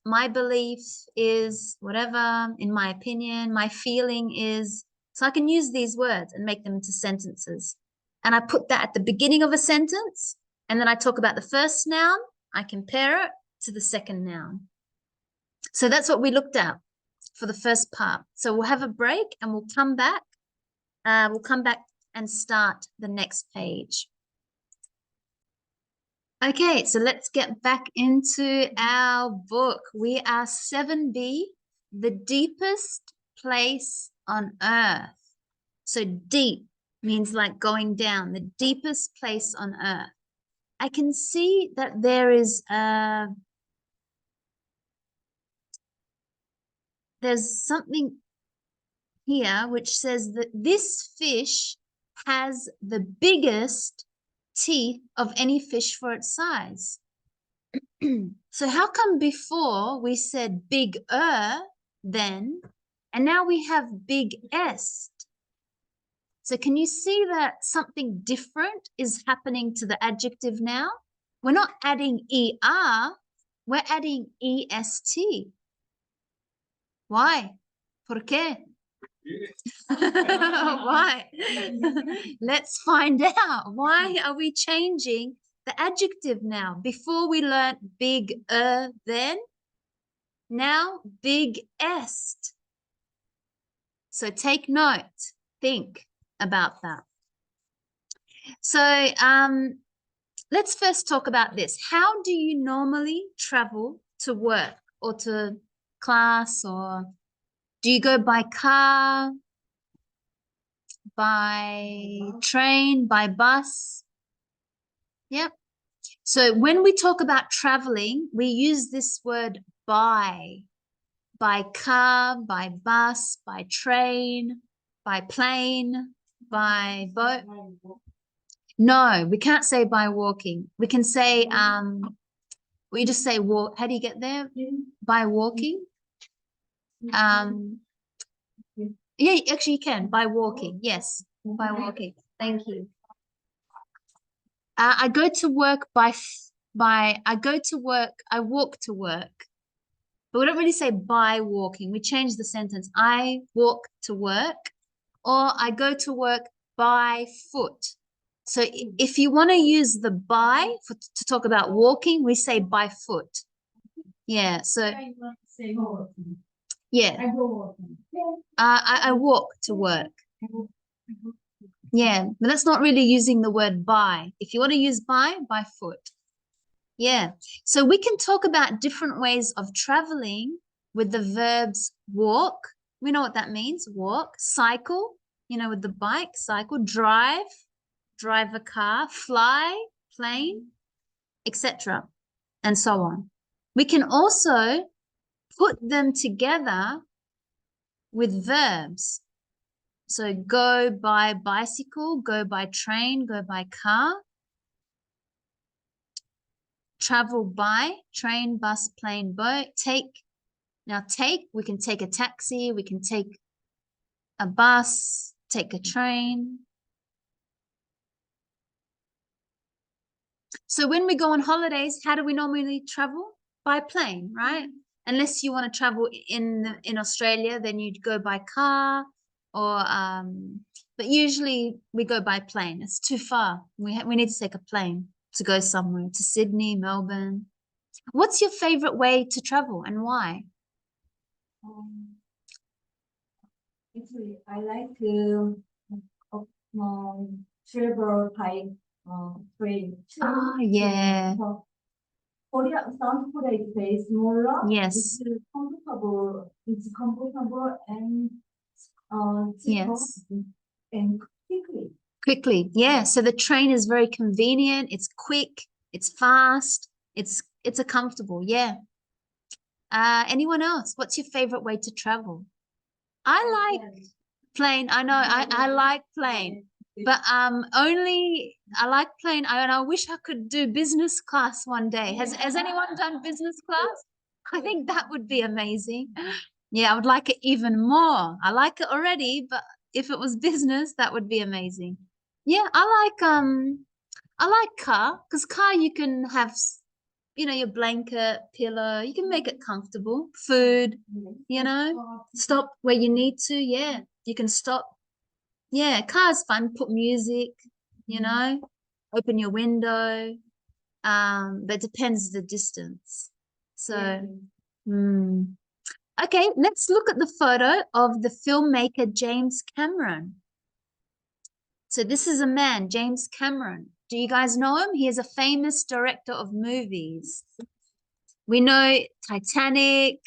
my belief is whatever, in my opinion, my feeling is. So I can use these words and make them into sentences. And I put that at the beginning of a sentence. And then I talk about the first noun. I compare it to the second noun. So that's what we looked at for the first part. So we'll have a break and we'll come back. We'll come back and start the next page. Okay, so let's get back into our book. We are 7B, the deepest place on earth. So deep means like going down, the deepest place on earth. I can see that there is there's something here which says that this fish has the biggest teeth of any fish for its size. So how come before we said bigger then, and now we have biggest? So can you see that something different is happening to the adjective now? We're not adding ER, we're adding EST. Why? ¿Por qué? Why? Let's find out. Why are we changing the adjective now? Before we learned bigger then, now biggest. So take note, think about that. So let's first talk about this. How do you normally travel to work or to class, or do you go by car, by train, by bus? Yep. So when we talk about traveling, we use this word by car, by bus, by train, by plane, by boat. No, we can't say by walking. We can say, we just say walk. How do you get there? By walking. Yeah, actually you can, by walking. Yes, by walking. Thank you. I go to work I walk to work. But we don't really say by walking. We change the sentence. I walk to work, or I go to work by foot. So if you want to use the by to talk about walking, we say by foot. Yeah, so I want to say walking. yeah, I go walking. I walk to work. I go. Yeah, but that's not really using the word by. If you want to use by foot. Yeah, so we can talk about different ways of traveling with the verbs walk. We know what that means, walk, cycle, you know, with the bike, cycle, drive a car, fly, plane, etc., and so on. We can also put them together with verbs. So go by bicycle, go by train, go by car. Travel by train, bus, plane, boat. We can take a taxi, we can take a bus, take a train. So when we go on holidays, how do we normally travel? By plane, right? Unless you want to travel in Australia, then you'd go by car or but usually we go by plane. It's too far. We need to take a plane to go somewhere, to Sydney, Melbourne. What's your favorite way to travel and why? Actually, I like to travel by train. Oh, yeah. Korea, South Korea is very smaller. Yes. It's comfortable and cheaper Yes. and quickly. Quickly, yeah. So the train is very convenient. It's quick. It's fast. It's a comfortable, yeah. Anyone else? What's your favorite way to travel? I like plane. I know. I like plane, but only I like plane. And I wish I could do business class one day. Has anyone done business class? I think that would be amazing. Yeah, I would like it even more. I like it already, but if it was business, that would be amazing. Yeah, I like car because car you can have, you know, your blanket, pillow, you can make it comfortable, food, you know, stop where you need to. Yeah, you can stop. Yeah, car's fun. Put music, you know, open your window. But depends the distance. So, okay, let's look at the photo of the filmmaker James Cameron. So this is a man, James Cameron. Do you guys know him? He is a famous director of movies. We know Titanic.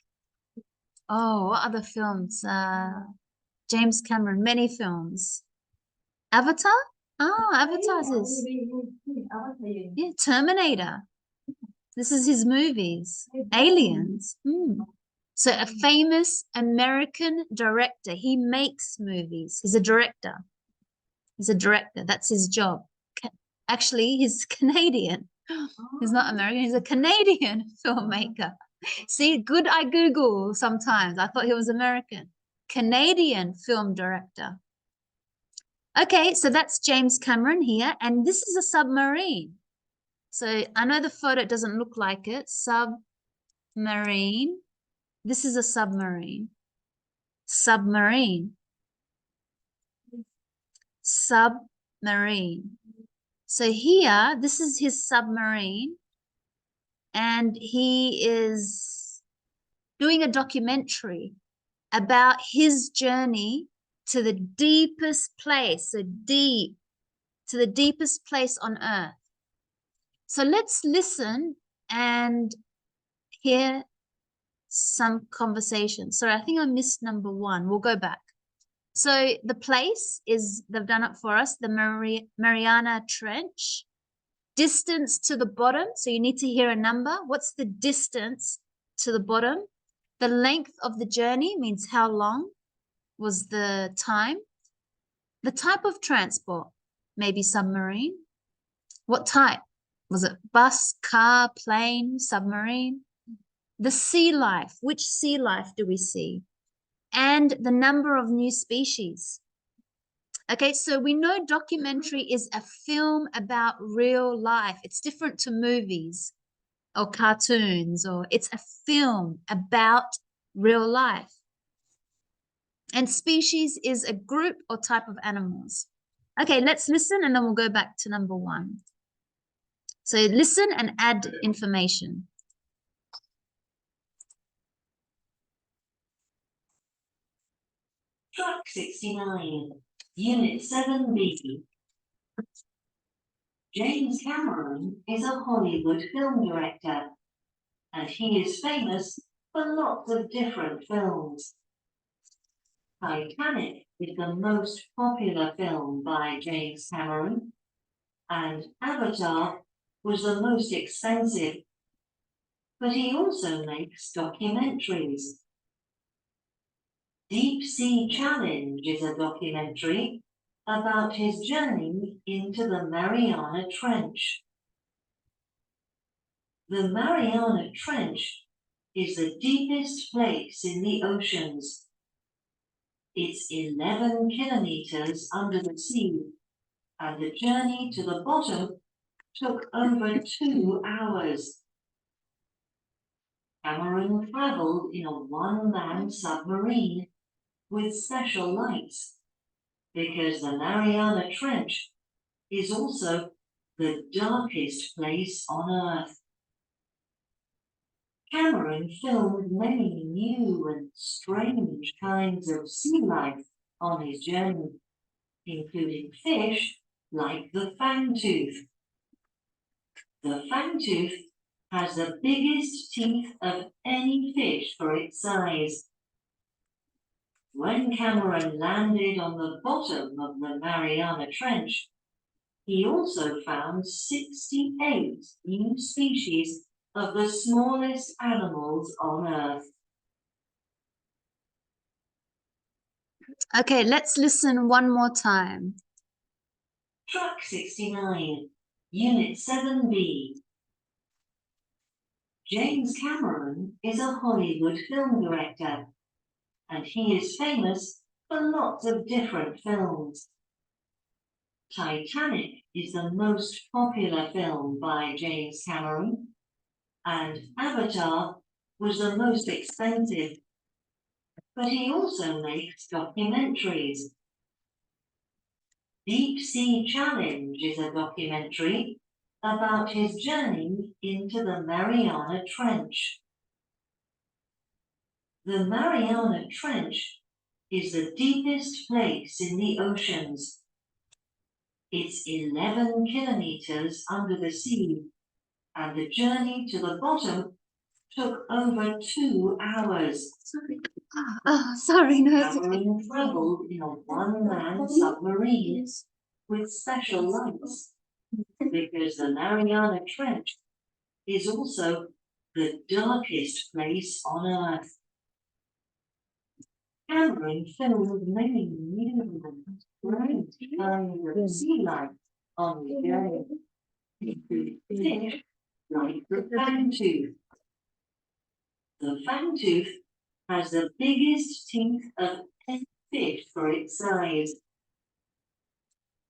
Oh, what other films? James Cameron, many films. Avatar? Ah, Avatar's his. Yeah, Terminator. This is his movies. Aliens. So a famous American director. He makes movies. He's a director. He's a director. That's his job. Actually, he's Canadian. He's not American. He's a Canadian filmmaker. See, good I Google sometimes. I thought he was American. Canadian film director. Okay, so that's James Cameron here. And this is a submarine. So I know the photo doesn't look like it. Submarine. This is a submarine. Submarine. Submarine. So here, this is his submarine, and he is doing a documentary about his journey to the deepest place, so deep, to the deepest place on earth. So let's listen and hear some conversation. Sorry, I think I missed number 1. We'll go back. So the place is, they've done it for us, the Mariana Trench. Distance to the bottom, so you need to hear a number. What's the distance to the bottom? The length of the journey means how long was the time. The type of transport, maybe submarine. What type? Was it bus, car, plane, submarine? The sea life, which sea life do we see? And the number of new species. Okay, so we know documentary is a film about real life. It's different to movies or cartoons, or it's a film about real life. And species is a group or type of animals. Okay, let's listen and then we'll go back to number 1. So listen and add information. Track 69, Unit 7B. James Cameron is a Hollywood film director, and he is famous for lots of different films. Titanic is the most popular film by James Cameron, and Avatar was the most expensive. But he also makes documentaries. Deep Sea Challenge is a documentary about his journey into the Mariana Trench. The Mariana Trench is the deepest place in the oceans. It's 11 kilometers under the sea, and the journey to the bottom took over 2 hours. Cameron traveled in a one-man submarine with special lights, because the Mariana Trench is also the darkest place on Earth. Cameron filmed many new and strange kinds of sea life on his journey, including fish like the fangtooth. The fangtooth has the biggest teeth of any fish for its size. When Cameron landed on the bottom of the Mariana Trench, he also found 68 new species of the smallest animals on Earth. Okay, let's listen one more time. Track 69, Unit 7B. James Cameron is a Hollywood film director, and he is famous for lots of different films. Titanic is the most popular film by James Cameron, and Avatar was the most expensive. But he also makes documentaries. Deep Sea Challenge is a documentary about his journey into the Mariana Trench. The Mariana Trench is the deepest place in the oceans. It's 11 kilometers under the sea, and the journey to the bottom took over 2 hours. Sorry, no, it's okay. Cameron traveled in a one-man submarine with special lights, because the Mariana Trench is also the darkest place on Earth. Cameron filmed many new and strange kinds of sea life on the journey, including fish like the fangtooth. The fangtooth has the biggest teeth of any fish for its size.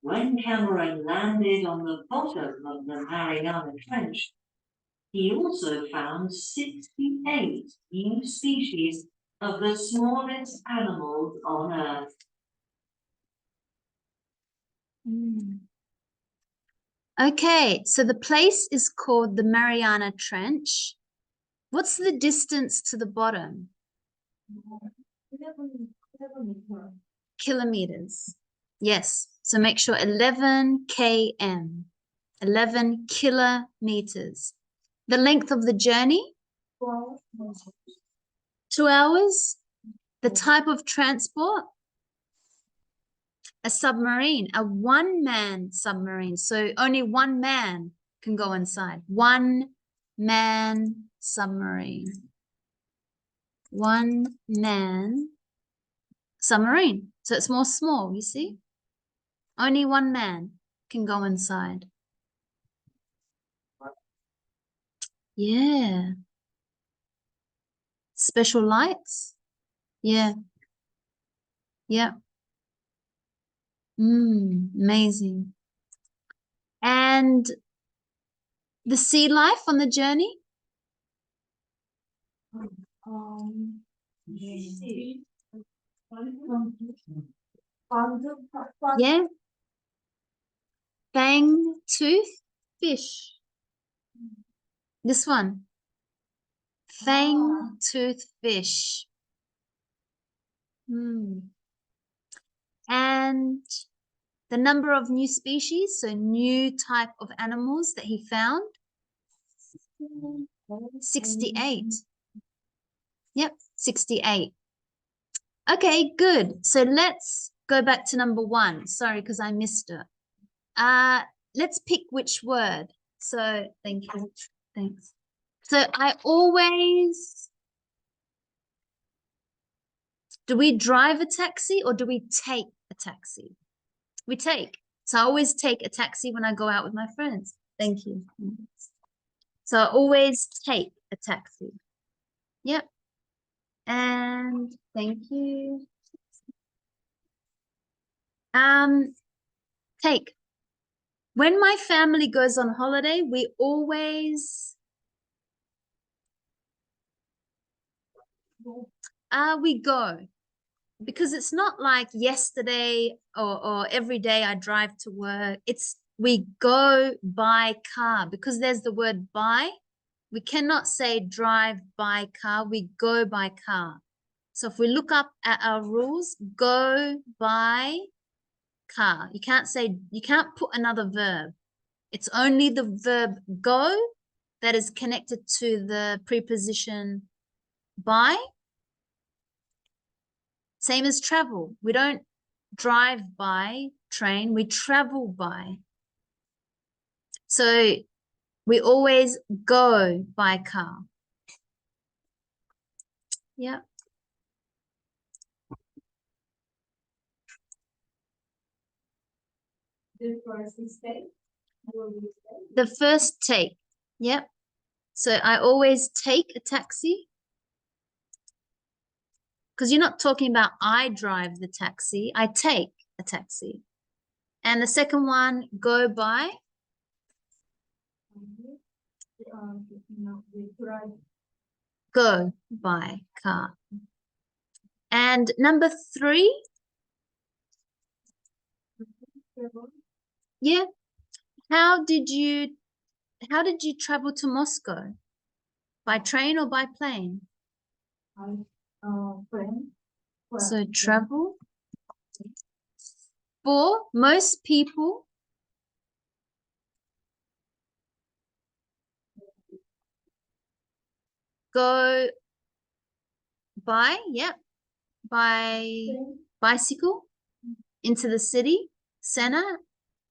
When Cameron landed on the bottom of the Mariana Trench, he also found 68 new species of the smallest animals on Earth. Okay, so the place is called the Mariana Trench. What's the distance to the bottom? 11 meters. Kilometers. Yes, so make sure 11 km, 11 kilometers. The length of the journey? 2 hours. The type of transport? A submarine, a one-man submarine. So only one man can go inside. One-man submarine. One-man submarine. So it's more small, you see? Only one man can go inside. Yeah. Special lights? Yeah. Yeah. Amazing. And the sea life on the journey? Yeah. Fang tooth fish. This one. Fang tooth fish. And the number of new species, so new type of animals that he found. 68. Yep, 68. Okay, good. So let's go back to number 1. Sorry, because I missed it. Let's pick which word. So thank you. Thanks. So I always, do we drive a taxi or do we take a taxi? We take. So I always take a taxi when I go out with my friends. Thank you. So I always take a taxi. Yep. And thank you. Take. When my family goes on holiday, we always we go, because it's not like yesterday or every day I drive to work. It's we go by car, because there's the word by. We cannot say drive by car, we go by car. So if we look up at our rules, go by car. You can't say, you can't put another verb. It's only the verb go that is connected to the preposition by. Same as travel. We don't drive by train, we travel by. So we always go by car. Yeah. The first mistake. The first take. Yep. So I always take a taxi. Because you're not talking about I drive the taxi, I take a taxi. And the second one, go by. Go by car. And number 3. Yeah. How did you travel to Moscow? By train or by plane? Friend. So travel. For most people, go by, yep, by bicycle into the city center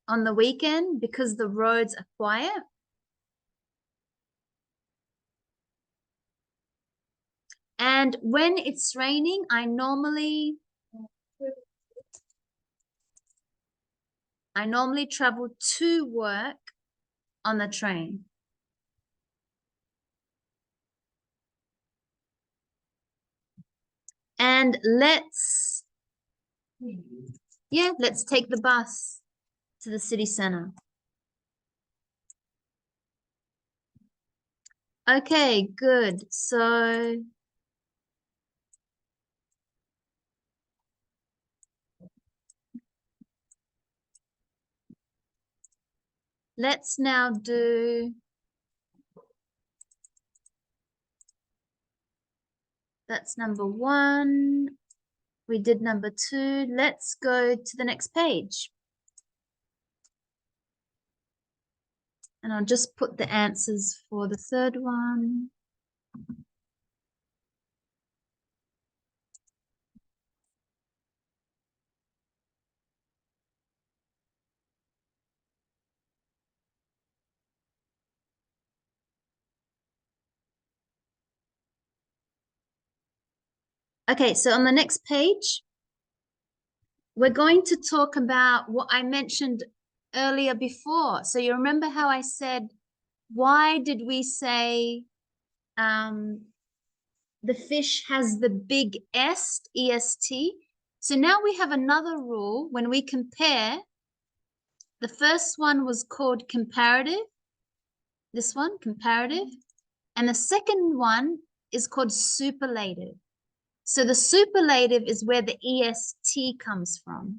on the weekend because the roads are quiet. And when it's raining, I normally travel to work on the train. And let's take the bus to the city center. Okay, good. So let's now do, that's number 1. We did number 2. Let's go to the next page. And I'll just put the answers for the 3rd one. Okay, so on the next page, we're going to talk about what I mentioned earlier before. So you remember how I said, why did we say the fish has the big S, E-S-T? So now we have another rule when we compare. The first one was called comparative. This one, comparative. And the second one is called superlative. So the superlative is where the EST comes from.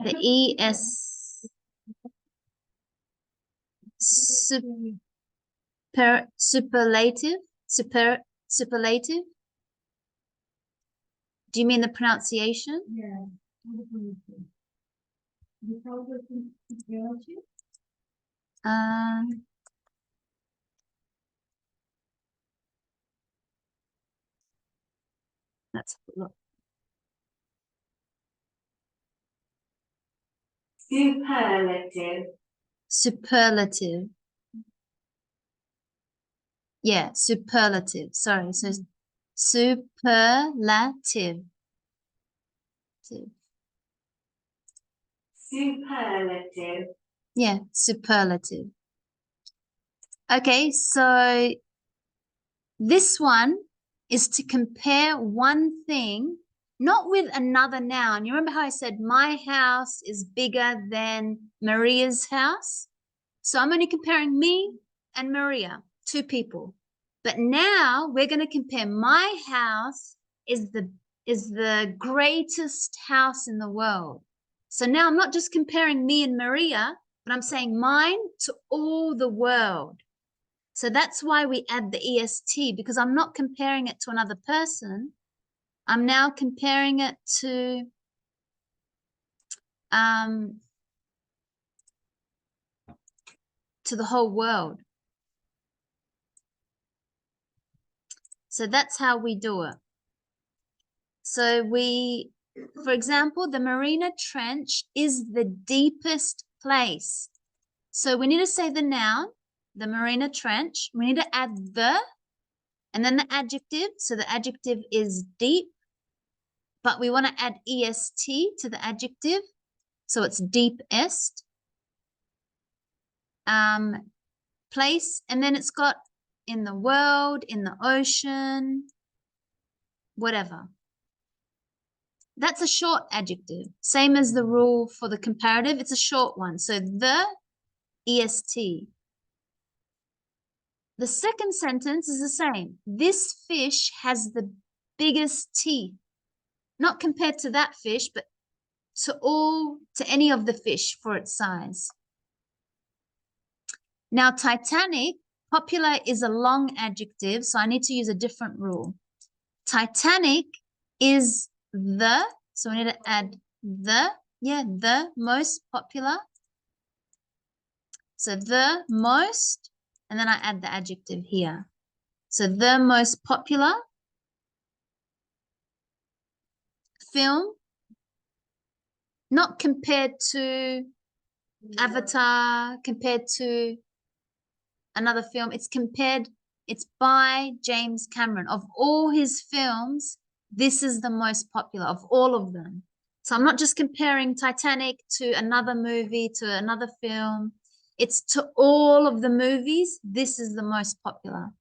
The ES superlative. Do you mean the pronunciation? Yeah. Without the superlative? Let's look. Superlative. Yeah, superlative. Sorry, so superlative. Superlative. Yeah, superlative. Okay, so this one is to compare one thing, not with another noun. You remember how I said my house is bigger than Maria's house? So I'm only comparing me and Maria, two people. But now we're going to compare my house is the greatest house in the world. So now I'm not just comparing me and Maria, but I'm saying mine to all the world. So that's why we add the EST, because I'm not comparing it to another person. I'm now comparing it to the whole world. So that's how we do it. So for example, the Marina Trench is the deepest place. So we need to say the noun, the Marina Trench. We need to add the, and then the adjective. So the adjective is deep, but we want to add EST to the adjective. So it's deepest place. And then it's got in the world, in the ocean, whatever. That's a short adjective. Same as the rule for the comparative. It's a short one. So the EST. The second sentence is the same. This fish has the biggest teeth. Not compared to that fish, but to any of the fish for its size. Now, Titanic, popular is a long adjective, so I need to use a different rule. Titanic is the, so we need to add the most popular. So the most, and then I add the adjective here. So the most popular film, not compared to Avatar, compared to another film. It's by James Cameron. Of all his films, this is the most popular of all of them. So I'm not just comparing Titanic to another movie, to another film. It's to all of the movies, this is the most popular.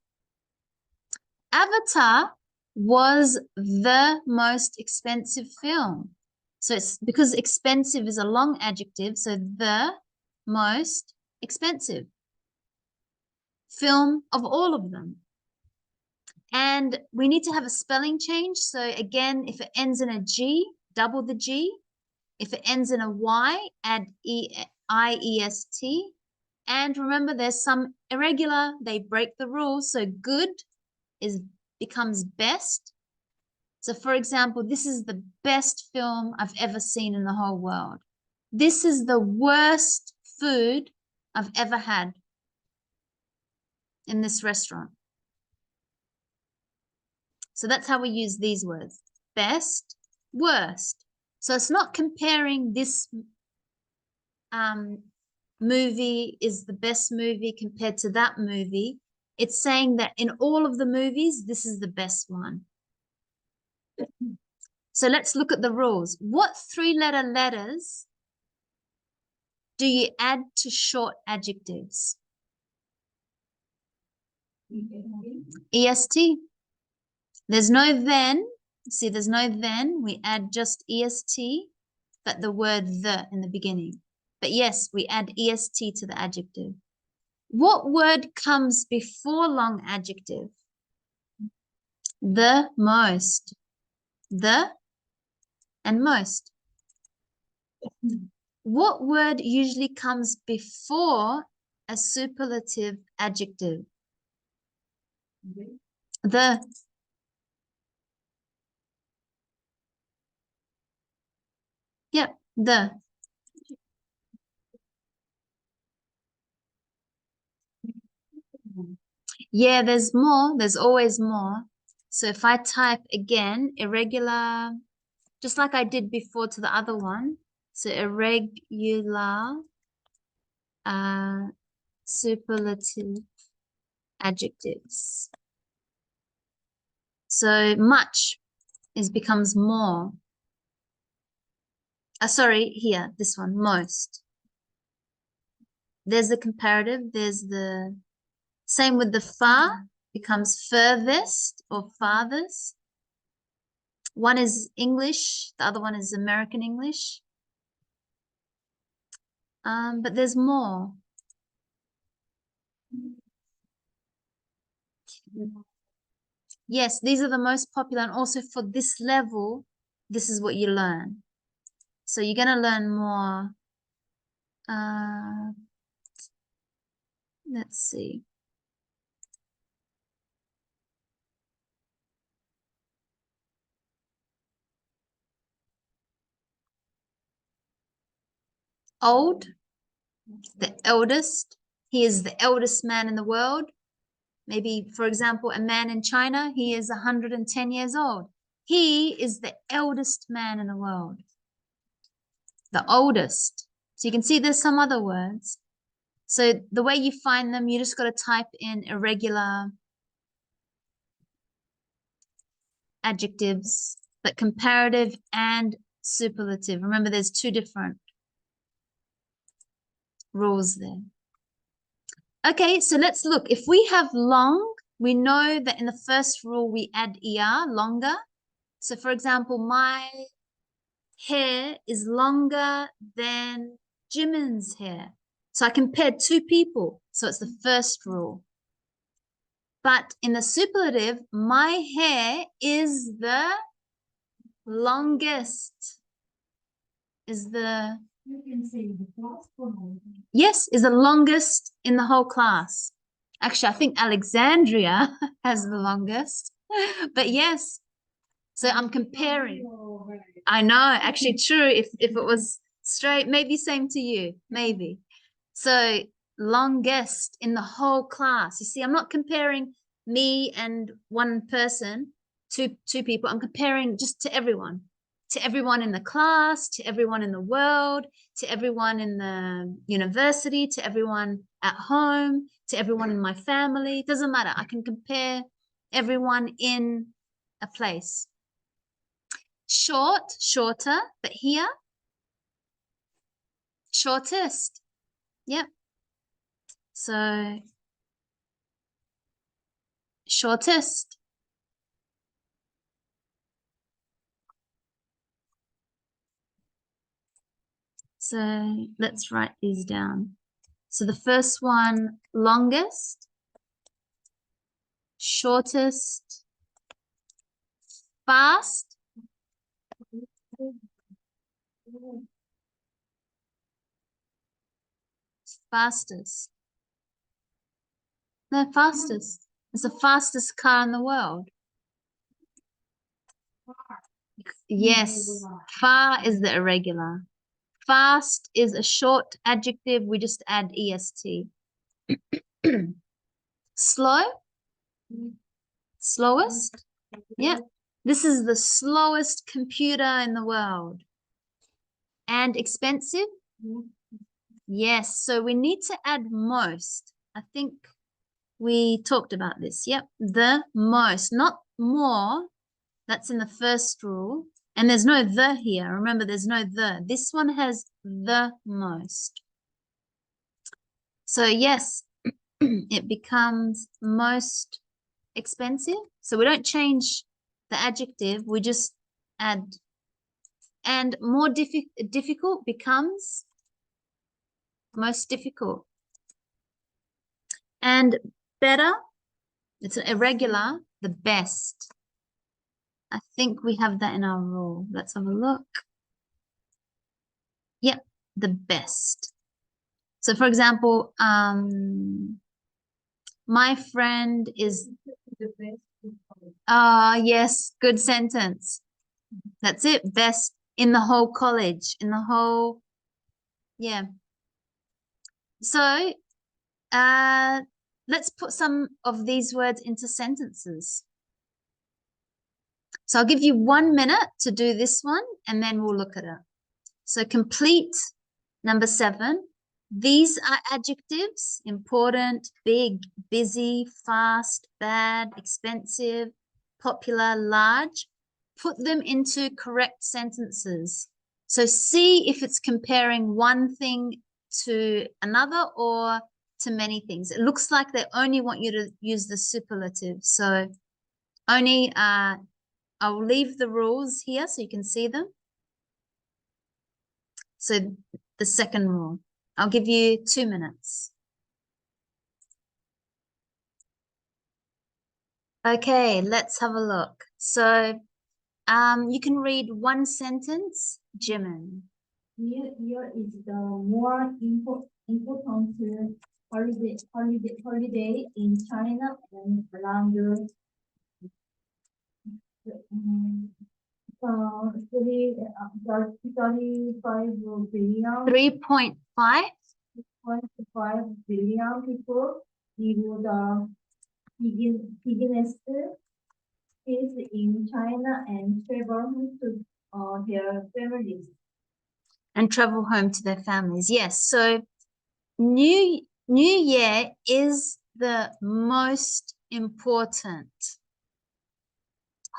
Avatar was the most expensive film. So it's because expensive is a long adjective, so the most expensive film of all of them. And we need to have a spelling change. So again, if it ends in a G, double the G. If it ends in a Y, add IEST. And remember, there's some irregular, they break the rules. So good becomes best. So for example, this is the best film I've ever seen in the whole world. This is the worst food I've ever had in this restaurant. So that's how we use these words. Best, worst. So it's not comparing this movie is the best movie compared to that movie. It's saying that in all of the movies, this is the best one. So let's look at the rules. What three-letter letters do you add to short adjectives? EST. There's no then. See, there's no then. We add just EST, but the word the in the beginning. But yes, we add EST to the adjective. What word comes before long adjective? The, most. The and most. What word usually comes before a superlative adjective? The. Yep, the. Yeah, there's more. There's always more. So if I type again, irregular, just like I did before to the other one. So irregular, superlative adjectives. So much becomes more. Sorry, here, this one, most. There's the comparative, there's the same with the far, becomes furthest or farthest. One is English, the other one is American English. But there's more. Yes, these are the most popular, and also for this level, this is what you learn. So you're gonna learn more. Let's see. Old, the eldest. He is the eldest man in the world. Maybe, for example, a man in China, he is 110 years old. He is the eldest man in the world. The oldest. So you can see there's some other words. So the way you find them, you just got to type in irregular adjectives, but comparative and superlative. Remember, there's two different rules there. Okay, so let's look. If we have long, we know that in the first rule we add er, longer. So for example, my hair is longer than Jimin's hair. So I compared two people. So it's the first rule. But in the superlative, my hair is the longest. Is the... You can say the class for Yes, is the longest in the whole class. Actually, I think Alexandria has the longest. But yes, so I'm comparing. I know, actually true. If it was straight, maybe same to you, maybe. So longest in the whole class. You see, I'm not comparing me and one person, two people. I'm comparing just to everyone in the class, to everyone in the world, to everyone in the university, to everyone at home, to everyone in my family. It doesn't matter. I can compare everyone in a place. Short, shorter, but here, shortest. Yep. So, shortest. So, let's write these down. So, the first one, longest, shortest, fast, fastest. No, fastest. It's the fastest car in the world. Yes, far is the irregular. Fast is a short adjective. We just add est. Slow, slowest. Yeah, this is the slowest computer in the world. And expensive. Yes, so we need to add most. I think we talked about this. Yep, the most, not more. That's in the first rule. And there's no the here. Remember, there's no the. This one has the most. So yes, it becomes most expensive. So we don't change the adjective. We just add. And more difficult becomes most difficult. And better, it's an irregular, the best. I think we have that in our rule. Let's have a look. the best. So for example, my friend is, The best in college. yes, good sentence. That's it, best in the whole college, in the whole, yeah. So, let's put some of these words into sentences. So I'll give you 1 minute to do this one, and then we'll look at it. So complete number 7. These are adjectives: important, big, busy, fast, bad, expensive, popular, large. Put them into correct sentences. So see if it's comparing one thing to another or to many things. It looks like they only want you to use the superlative. So only, I'll leave the rules here so you can see them. So the second rule, I'll give you 2 minutes. Okay, let's have a look. So you can read one sentence, Jimin. Here is the more important holiday in China and around the 35 billion, 3.5. 25 billion people live the biggest is in China and travel to their families. And travel home to their families. Yes, so New Year is the most important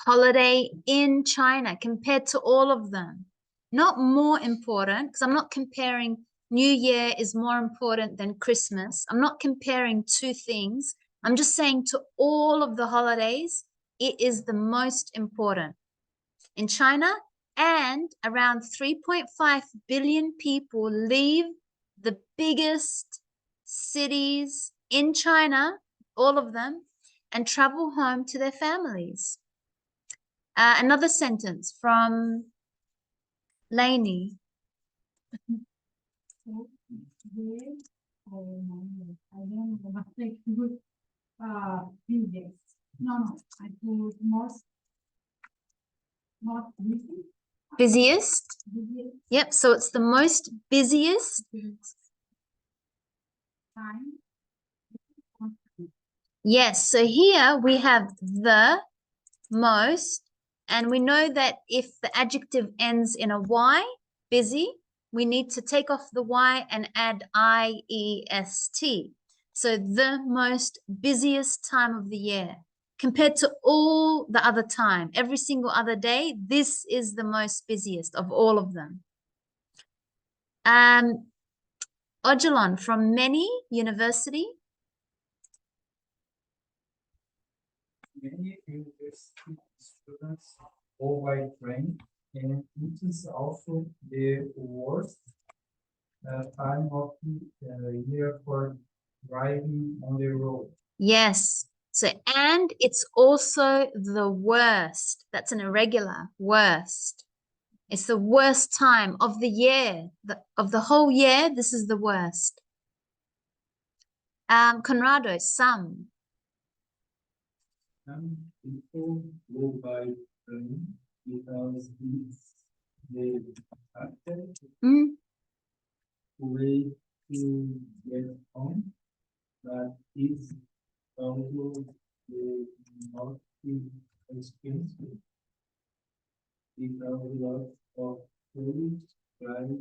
holiday in China compared to all of them. Not more important, because I'm not comparing New Year is more important than Christmas. I'm not comparing two things. I'm just saying to all of the holidays, it is the most important in China, and around 3.5 billion people leave the biggest cities in China, all of them, and travel home to their families. Another sentence from Lainey. So there, I don't know, but like good, buildings. No, I put most, not busy, Busiest. busiest Yep, so it's the most busiest. time. Yes, so here we have the most, and we know that if the adjective ends in a Y, busy, we need to take off the Y and add IEST. So the most busiest time of the year compared to all the other time, every single other day, this is the most busiest of all of them. Ojalon from Many University. Many university students go by train, and it is also the worst time of the year for driving on the road. Yes. So, and it's also the worst. That's an irregular, worst. It's the worst time of the year, of the whole year. This is the worst. Conrado, some. Some people go by train because it's the fastest Mm. way to get home, but it's also the most expensive because lot of tourists drive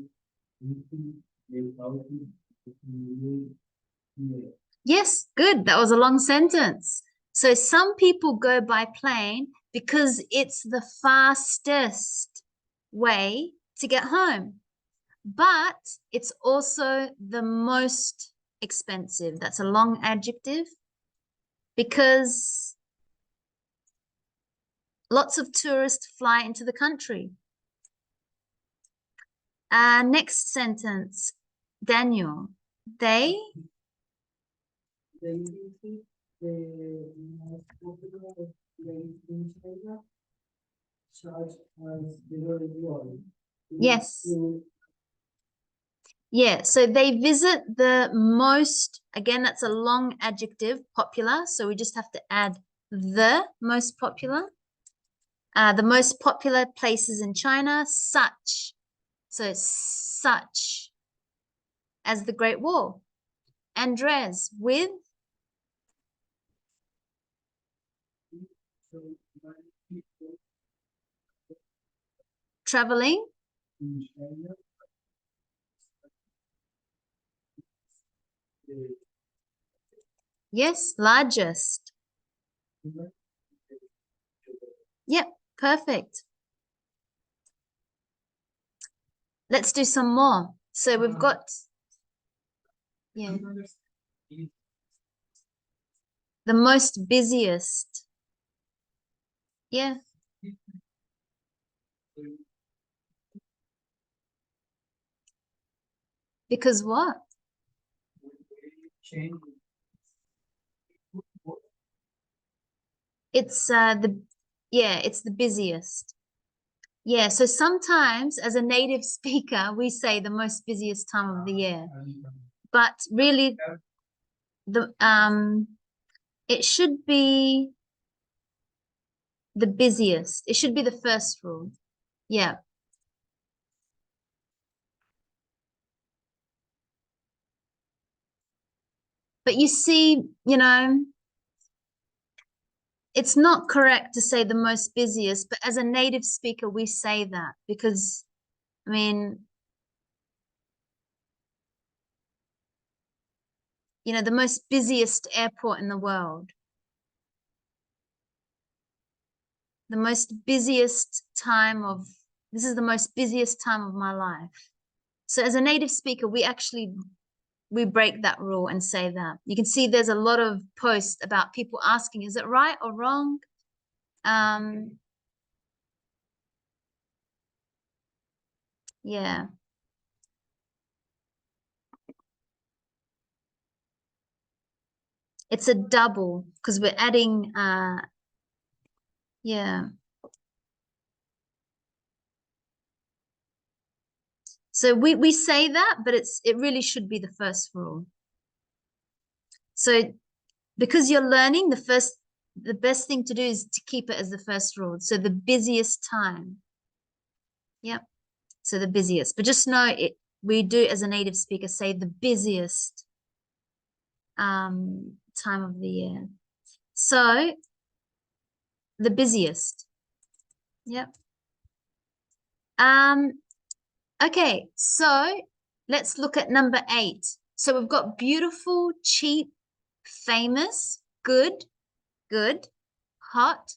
into the county new year. Yes, good. That was a long sentence. So some people go by plane because it's the fastest way to get home, but it's also the most expensive. That's a long adjective because lots of tourists fly into the country. Next sentence, Daniel. They They visit the most popular place in China, such as the Great Wall. Yes. Yeah, so they visit the most, again, that's a long adjective, popular. So we just have to add the most popular. The most popular places in China, such. So such as the Great Wall. Andres, with So many people traveling. in China, they Yes, largest. Yep, perfect. Let's do some more. So we've got, yeah, the most busiest. Yeah. Because what? change It's it's the busiest. Yeah, so sometimes as a native speaker, we say the most busiest time of the year. But really the it should be the busiest. It should be the first rule. Yeah. But you see, it's not correct to say the most busiest, but as a native speaker, we say that because, I mean, the most busiest airport in the world, the most busiest time of, this is the most busiest time of my life. So as a native speaker, we break that rule and say that. You can see there's a lot of posts about people asking, is it right or wrong? Yeah. It's a double because we're adding, yeah. So we say that, but it really should be the first rule. So because you're learning, the best thing to do is to keep it as the first rule. So the busiest time. Yep. So the busiest, but just know we do as a native speaker say the busiest time of the year. So the busiest. Yep. Okay, so let's look at number 8. So we've got beautiful, cheap, famous, good, hot,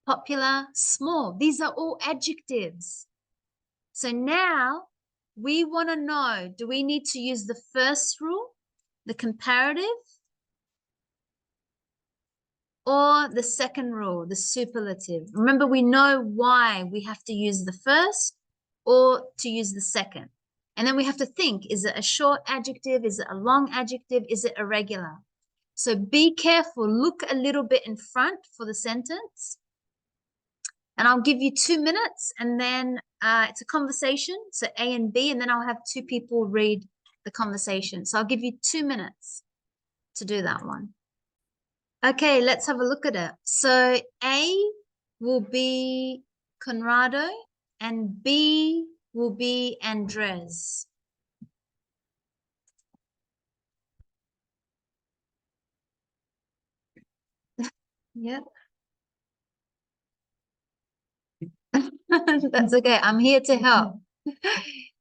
popular, small. These are all adjectives. So now we want to know, do we need to use the first rule, the comparative, or the second rule, the superlative? Remember, we know why we have to use the first or to use the second. And then we have to think, is it a short adjective? Is it a long adjective? Is it irregular? So be careful. Look a little bit in front for the sentence. And I'll give you 2 minutes and then it's a conversation. So A and B, and then I'll have 2 people read the conversation. So I'll give you 2 minutes to do that one. Okay, let's have a look at it. So A will be Conrado and B will be Andres. Yep. That's okay. I'm here to help.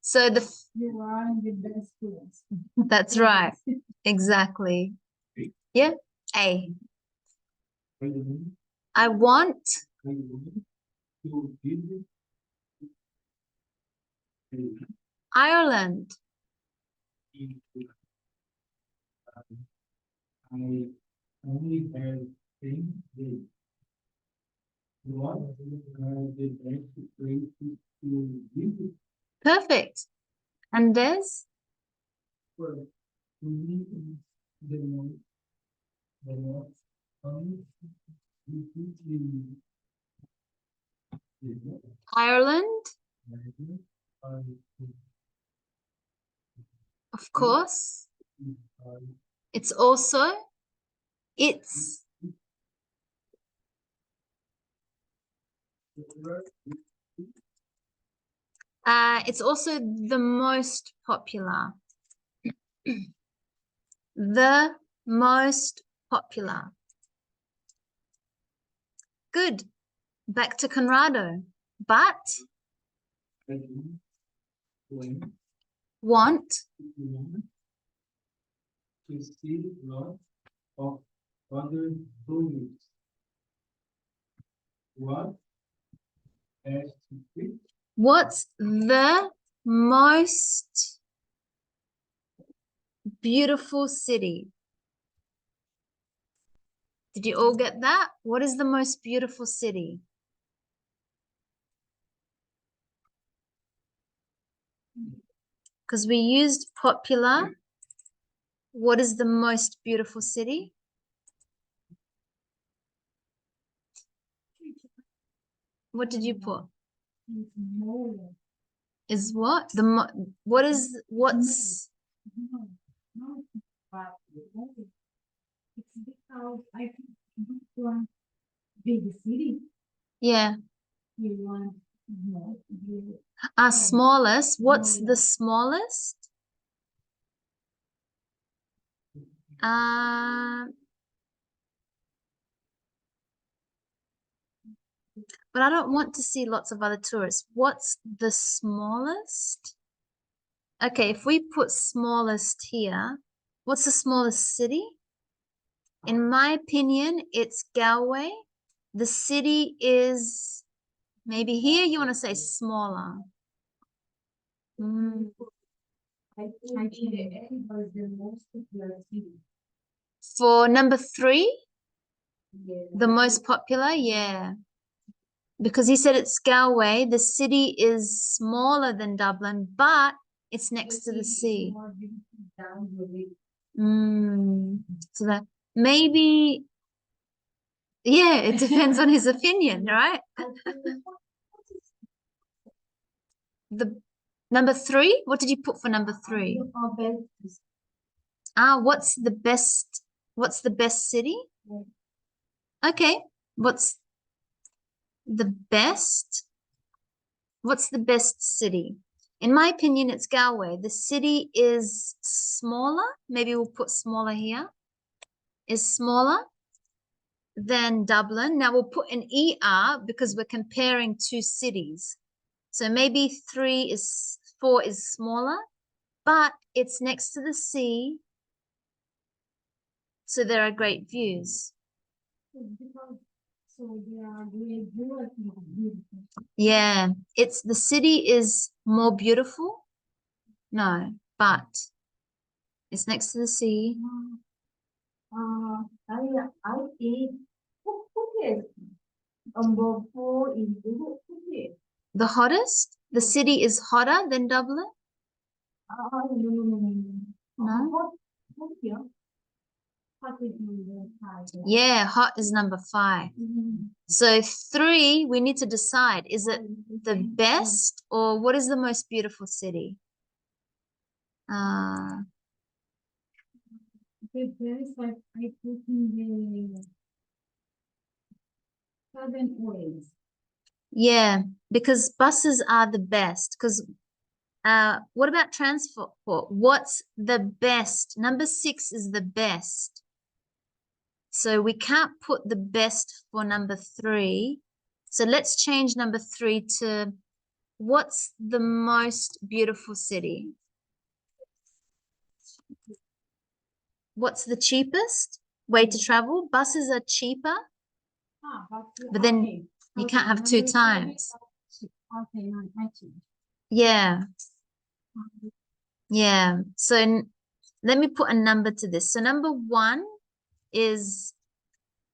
So You are the best students. that's right. Exactly. Yeah. A. I want to visit Ireland. I only have 10 days. What are the best places to visit? Perfect. And there's Well, to me, the most fun visit in Ireland. Ireland. Of course. uh, It's also, it's, it's also the most popular. The most popular. Good. Back to Conrado. But, when want, to see lot of other tourists. What has to be what's the most beautiful city? Did you all get that? What is the most beautiful city? Because we used popular. What is the most beautiful city? What did you put? It's more. Is what? What is, what's, No, no, but it's because I think you want big city, yeah, you want more, you, our smallest. What's the Smallest. smallest? Uh, but I don't want to see lots of other tourists. What's the smallest? Okay, if we put smallest here, what's the smallest city? In my opinion, it's Galway. The city is maybe here you want to say smaller. Mm. I think it was the most popular city. For number 3, Yeah. the most popular, yeah. Because he said it's Galway. The city is smaller than Dublin, but it's next to the sea. More beautiful down the way. So that maybe, yeah, it depends on his opinion, right? The number 3, what did you put for number 3? What's the best? What's the best city? Okay, what's the best? What's the best city? In my opinion, it's Galway. The city is smaller. Maybe we'll put smaller here. Is smaller than Dublin. Now we'll put an ER because we're comparing 2 cities. So maybe 4 is smaller, but it's next to the sea. So there are great views. Because so they are great beautiful. Yeah, it's the city is more beautiful. No, but it's next to the sea. I think Phuket. Number 4 is Phuket. The hottest? The city is hotter than Dublin? No? Hot here. What is number 5? Yeah, hot is number 5. So 3, we need to decide, is it the best or what is the most beautiful city? The best I put in the southern oils. Yeah, because buses are the best. Because what about transport? What's the best? Number 6 is the best. So we can't put the best for number 3. So let's change number 3 to what's the most beautiful city? What's the cheapest way to travel? Buses are cheaper, but then you can't have 2 times. Okay, I change. Yeah. Yeah. So let me put a number to this. So number 1 is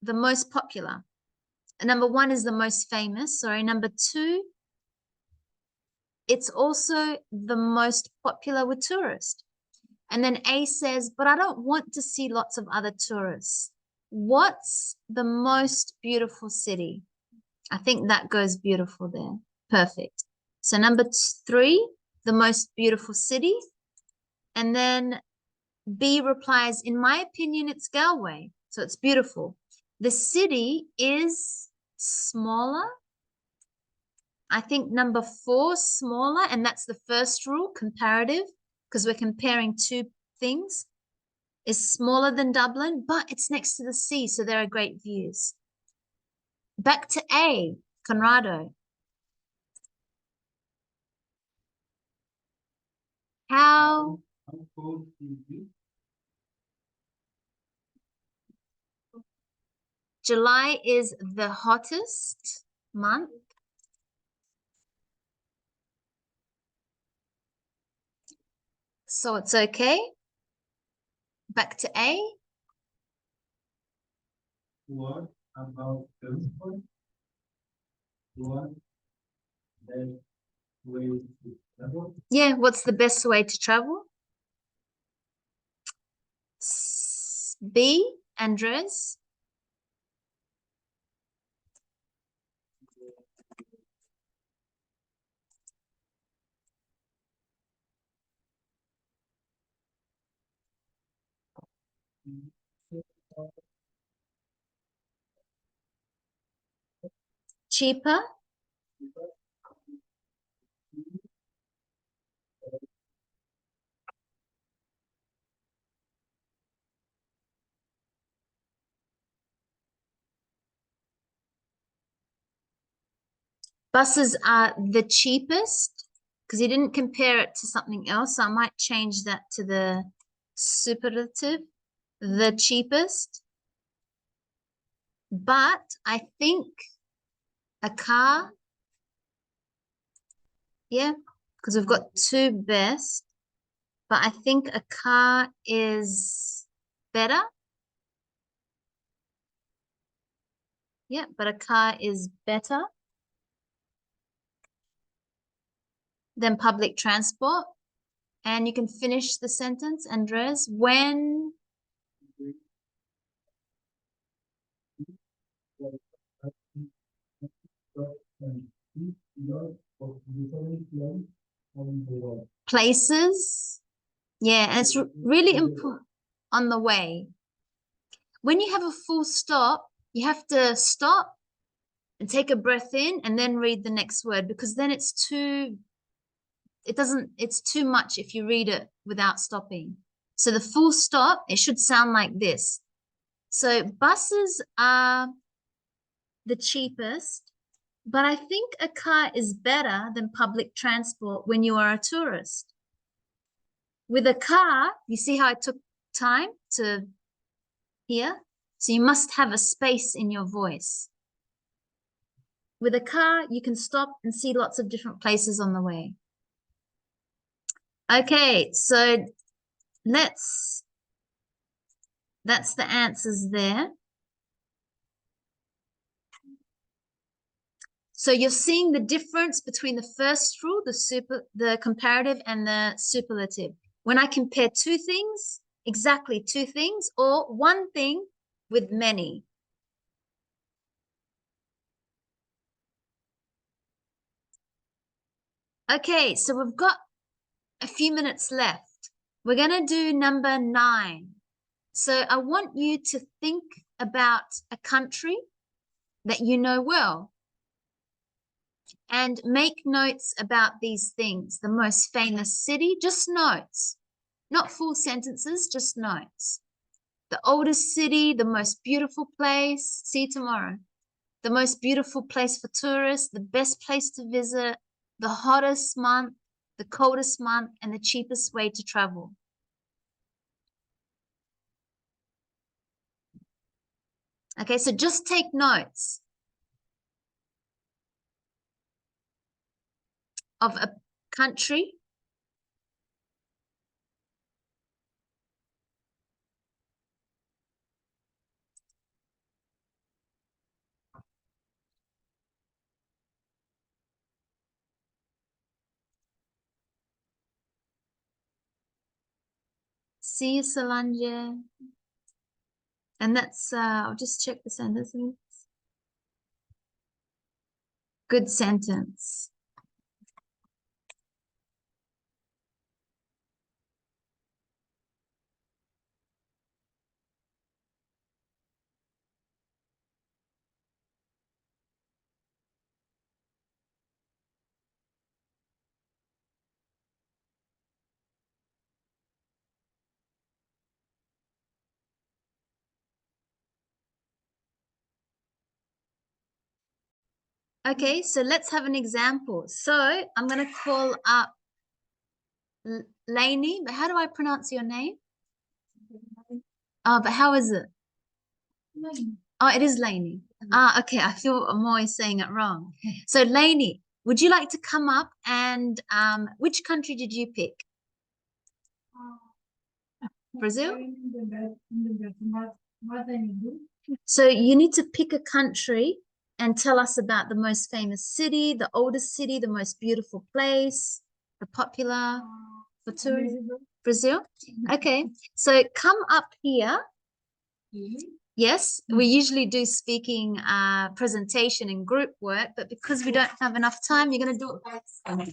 the most popular. Number 1 is the most famous. Sorry. Number 2, it's also the most popular with tourists. And then A says, but I don't want to see lots of other tourists. What's the most beautiful city? I think that goes beautiful there. Perfect. So number 3, the most beautiful city. And then B replies, in my opinion, it's Galway. So it's beautiful. The city is smaller. I think number 4, smaller, and that's the first rule, comparative, because we're comparing two things, is smaller than Dublin, but it's next to the sea, so there are great views. Back to A, Conrado. How cold is it? July is the hottest month. So it's okay. Back to A. What about transport? What that way to travel? Yeah, what's the best way to travel? B, Andres. Cheaper. Buses are the cheapest because you didn't compare it to something else. So I might change that to the superlative, the cheapest. But I think a car, yeah, because we've got two best, but I think a car is better. Yeah, but a car is better than public transport. And you can finish the sentence, Andres. When places, yeah, and it's really important on the way. When you have a full stop, you have to stop and take a breath in and then read the next word, because then it's too much if you read it without stopping. So the full stop, it should sound like this. So buses are the cheapest, but I think a car is better than public transport when you are a tourist. With a car, you see how I took time to hear? So you must have a space in your voice. With a car, you can stop and see lots of different places on the way. Okay, so that's the answers there. So you're seeing the difference between the first rule, the comparative, and the superlative. When I compare two things, exactly two things, or one thing with many. Okay, so we've got a few minutes left. We're going to do number 9. So I want you to think about a country that you know well and make notes about these things. The most famous city, just notes, not full sentences, just notes. The oldest city, the most beautiful place. See you tomorrow. The most beautiful place for tourists, the best place to visit, the hottest month, the coldest month, and the cheapest way to travel. Okay, so just take notes of a country. See you, Solange. And that's, I'll just check the sentence. Good sentence. Okay, so let's have an example. So I'm going to call up Lainey, but how do I pronounce your name? Oh, but how is it? Oh, it is Lainey. Ah, okay. I feel I'm always saying it wrong. So Lainey, would you like to come up and which country did you pick? Brazil? What I do? So you need to pick a country and tell us about the most famous city, the oldest city, the most beautiful place, the popular for tourism. Brazil? Okay. So come up here. Yes, we usually do speaking presentation and group work, but because we don't have enough time, you're going to do it by yourself.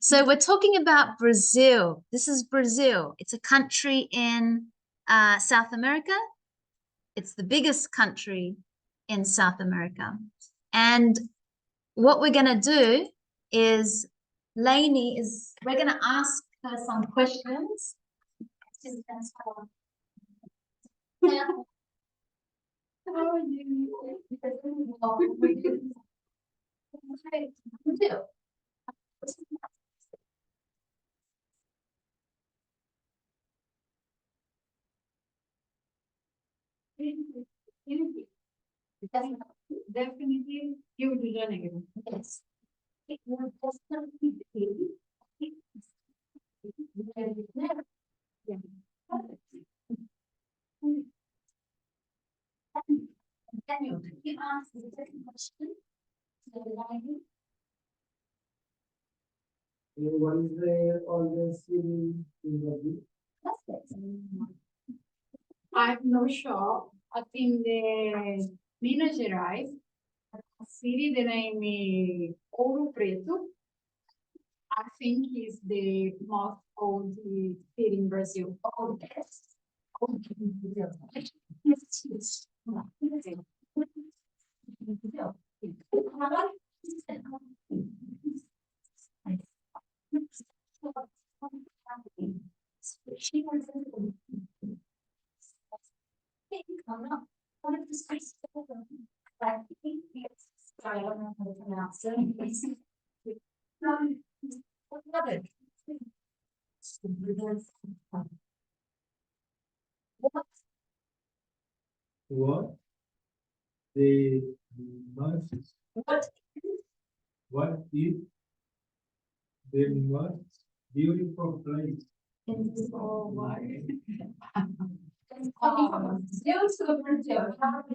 So we're talking about Brazil. This is Brazil. It's a country in South America. It's the biggest country in South America. And what we're going to do is, Lainey is, we're going to ask her some questions. How are you? Definitely, you will be learning it. Yes. It will definitely be. Daniel, can you ask the second question? What is the oldest city in Brazil? I'm not sure. I think the Minas Gerais, a city, the name is Ouro Preto. I think is the most old city in Brazil. Oh, yes. Sorry, I don't know how to pronounce it. What? The most, what is the most beautiful place? Oh, my.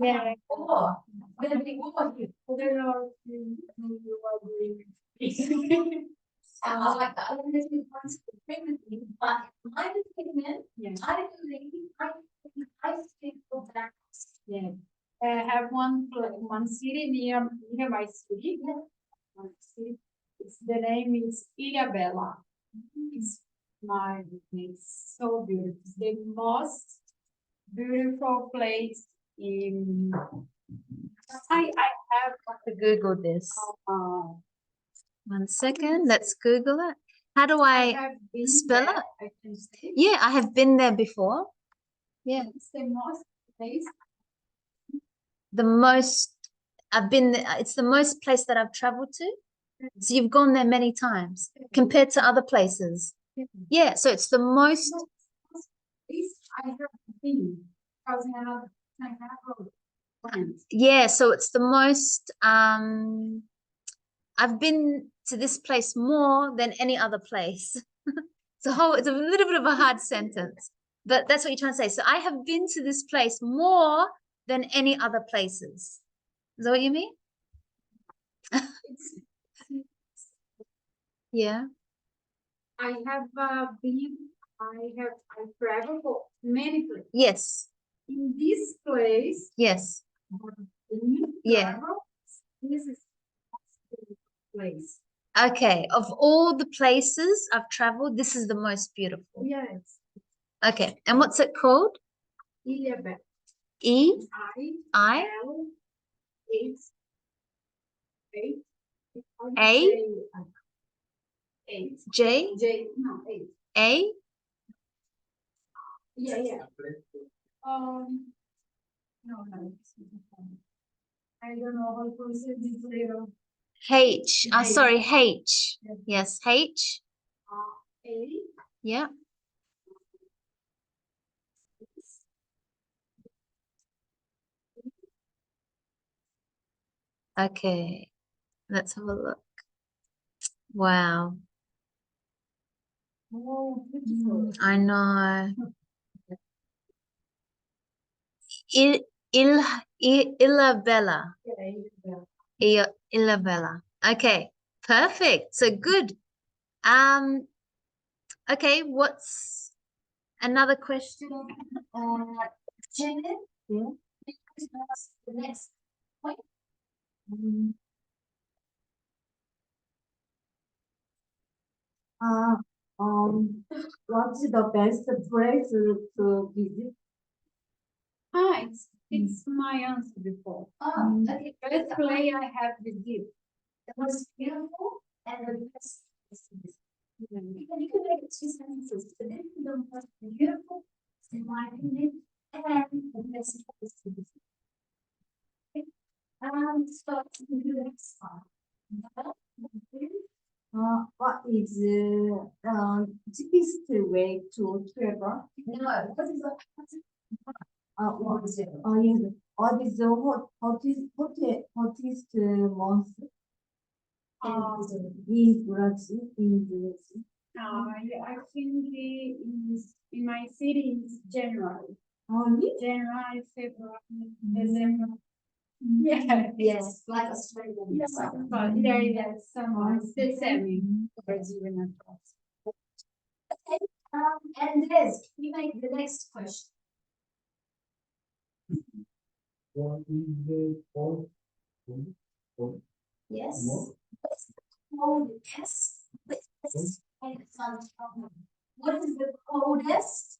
Yeah. There are I like that. Other than this, one's pregnancy, but my opinion, Yeah. I believe, I speak for that. Yeah. I have one city near my city. One city. The name is Ilha Bela. It's so beautiful. It's the most beautiful place in. I have To Google this. uh, 1 second, let's Google it. How do I I have been spell there, it? I can say. Yeah, I have been there before. Yeah. It's the most place. The most I've been there, it's the most place that I've traveled to. So you've gone there many times compared to other places. Yeah, so it's the most. This I have been because I have plans. Yeah, so it's the most I've been to this place more than any other place. It's a little bit of a hard sentence, but that's what you're trying to say. So I have been to this place more than any other places. Is that what you mean? Yeah. I have been. I traveled for many places. Yes. In this place, Yes. in Yeah. travel, this is the place. Okay. Of all the places I've traveled, this is the most beautiful. Yes, Okay. And what's it called? Ilha Bela. E I I L H H A H J J no H. A. Yeah. No. I don't know how to pronounce this letter. H. Sorry, H. Yes, H. A. Yeah. Okay, let's have a look. Wow. Oh, beautiful. I know. Il, Ilabella. Ilabella. Okay, perfect. So good. Okay, what's another question? Janet? Yeah. The next point. Uh, what's the best place to visit? It's my answer before. Okay, Best play I have visited. the most beautiful and the best place to visit. You can make it two sentences, but then the most beautiful, in my opinion, and the best place to visit. Okay. So we do the next one. What is cheapest way to travel? No, what is the what is it? Yes. What is the hottest month in Brazil? I think in my city is January. Only? January, February, December. Yeah. Yes, like Australia. Yes, but yeah, summer. It's the same. Brazilian of course. Okay. And Liz, can you make the next question? What is the cold? Yes. What? What's the coldest? This kind of sounds wrong. What is the coldest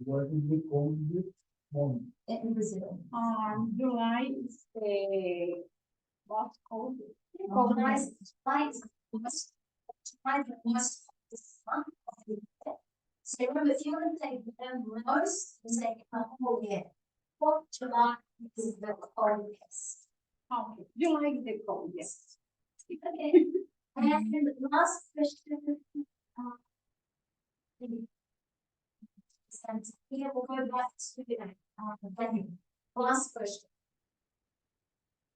What is the coldest month? in Brazil? July is the most cold. July is the most this month of the year. So remember, if you want to take the most, you take a whole year. What July is the coldest? Okay, July is the coldest. Okay. And last question. And here we'll go back to venue. Last question.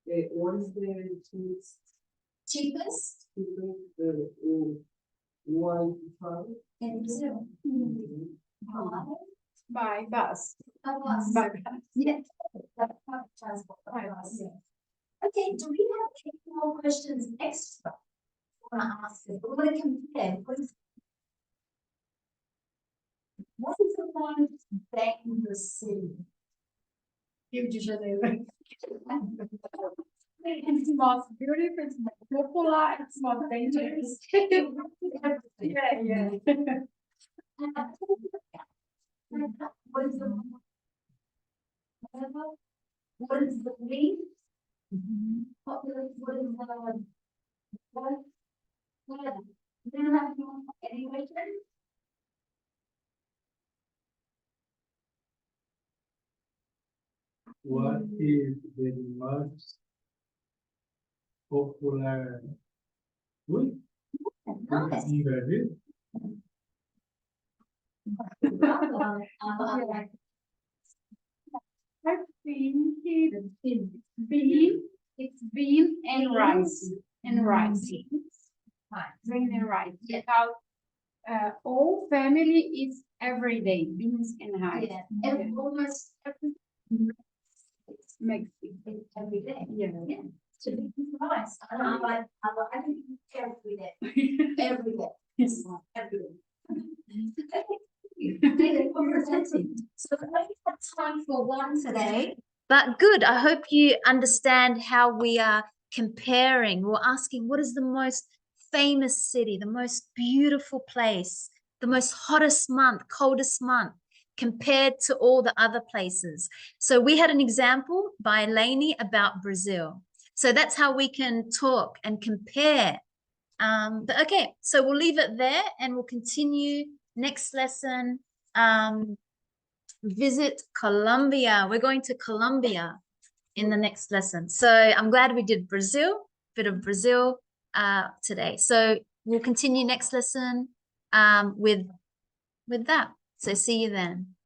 What is the Cheapest white travel? in Brazil. By bus. By bus. By bus. Yeah. Public transport. By bus. Okay, do we have any more questions extra? I want to ask you. We want to compare. What is the most dangerous city? Rio de Janeiro. It's most beautiful, it's most popular, it's most dangerous. Yeah. What is the what is the least popular? What is the what? Do you have any questions? What is the most popular food Nice. in Brazil? I think it's bean and rice. And rice. Bean and rice. Because all family is every day, beans and rice. Yeah, and almost every Makes it. every day. Yeah. Yeah. So it's nice. I think every day. Every day. Yes, every day. So I only have time for one today. But good. I hope you understand how we are comparing. We're asking what is the most famous city, the most beautiful place, the most hottest month, coldest month compared to all the other places. So we had an example by Lainey about Brazil. So that's how we can talk and compare. But okay, so we'll leave it there and we'll continue next lesson. Visit Colombia. We're going to Colombia. in the next lesson. So I'm glad we did Brazil, bit of Brazil today. So we'll continue next lesson with that. So see you then.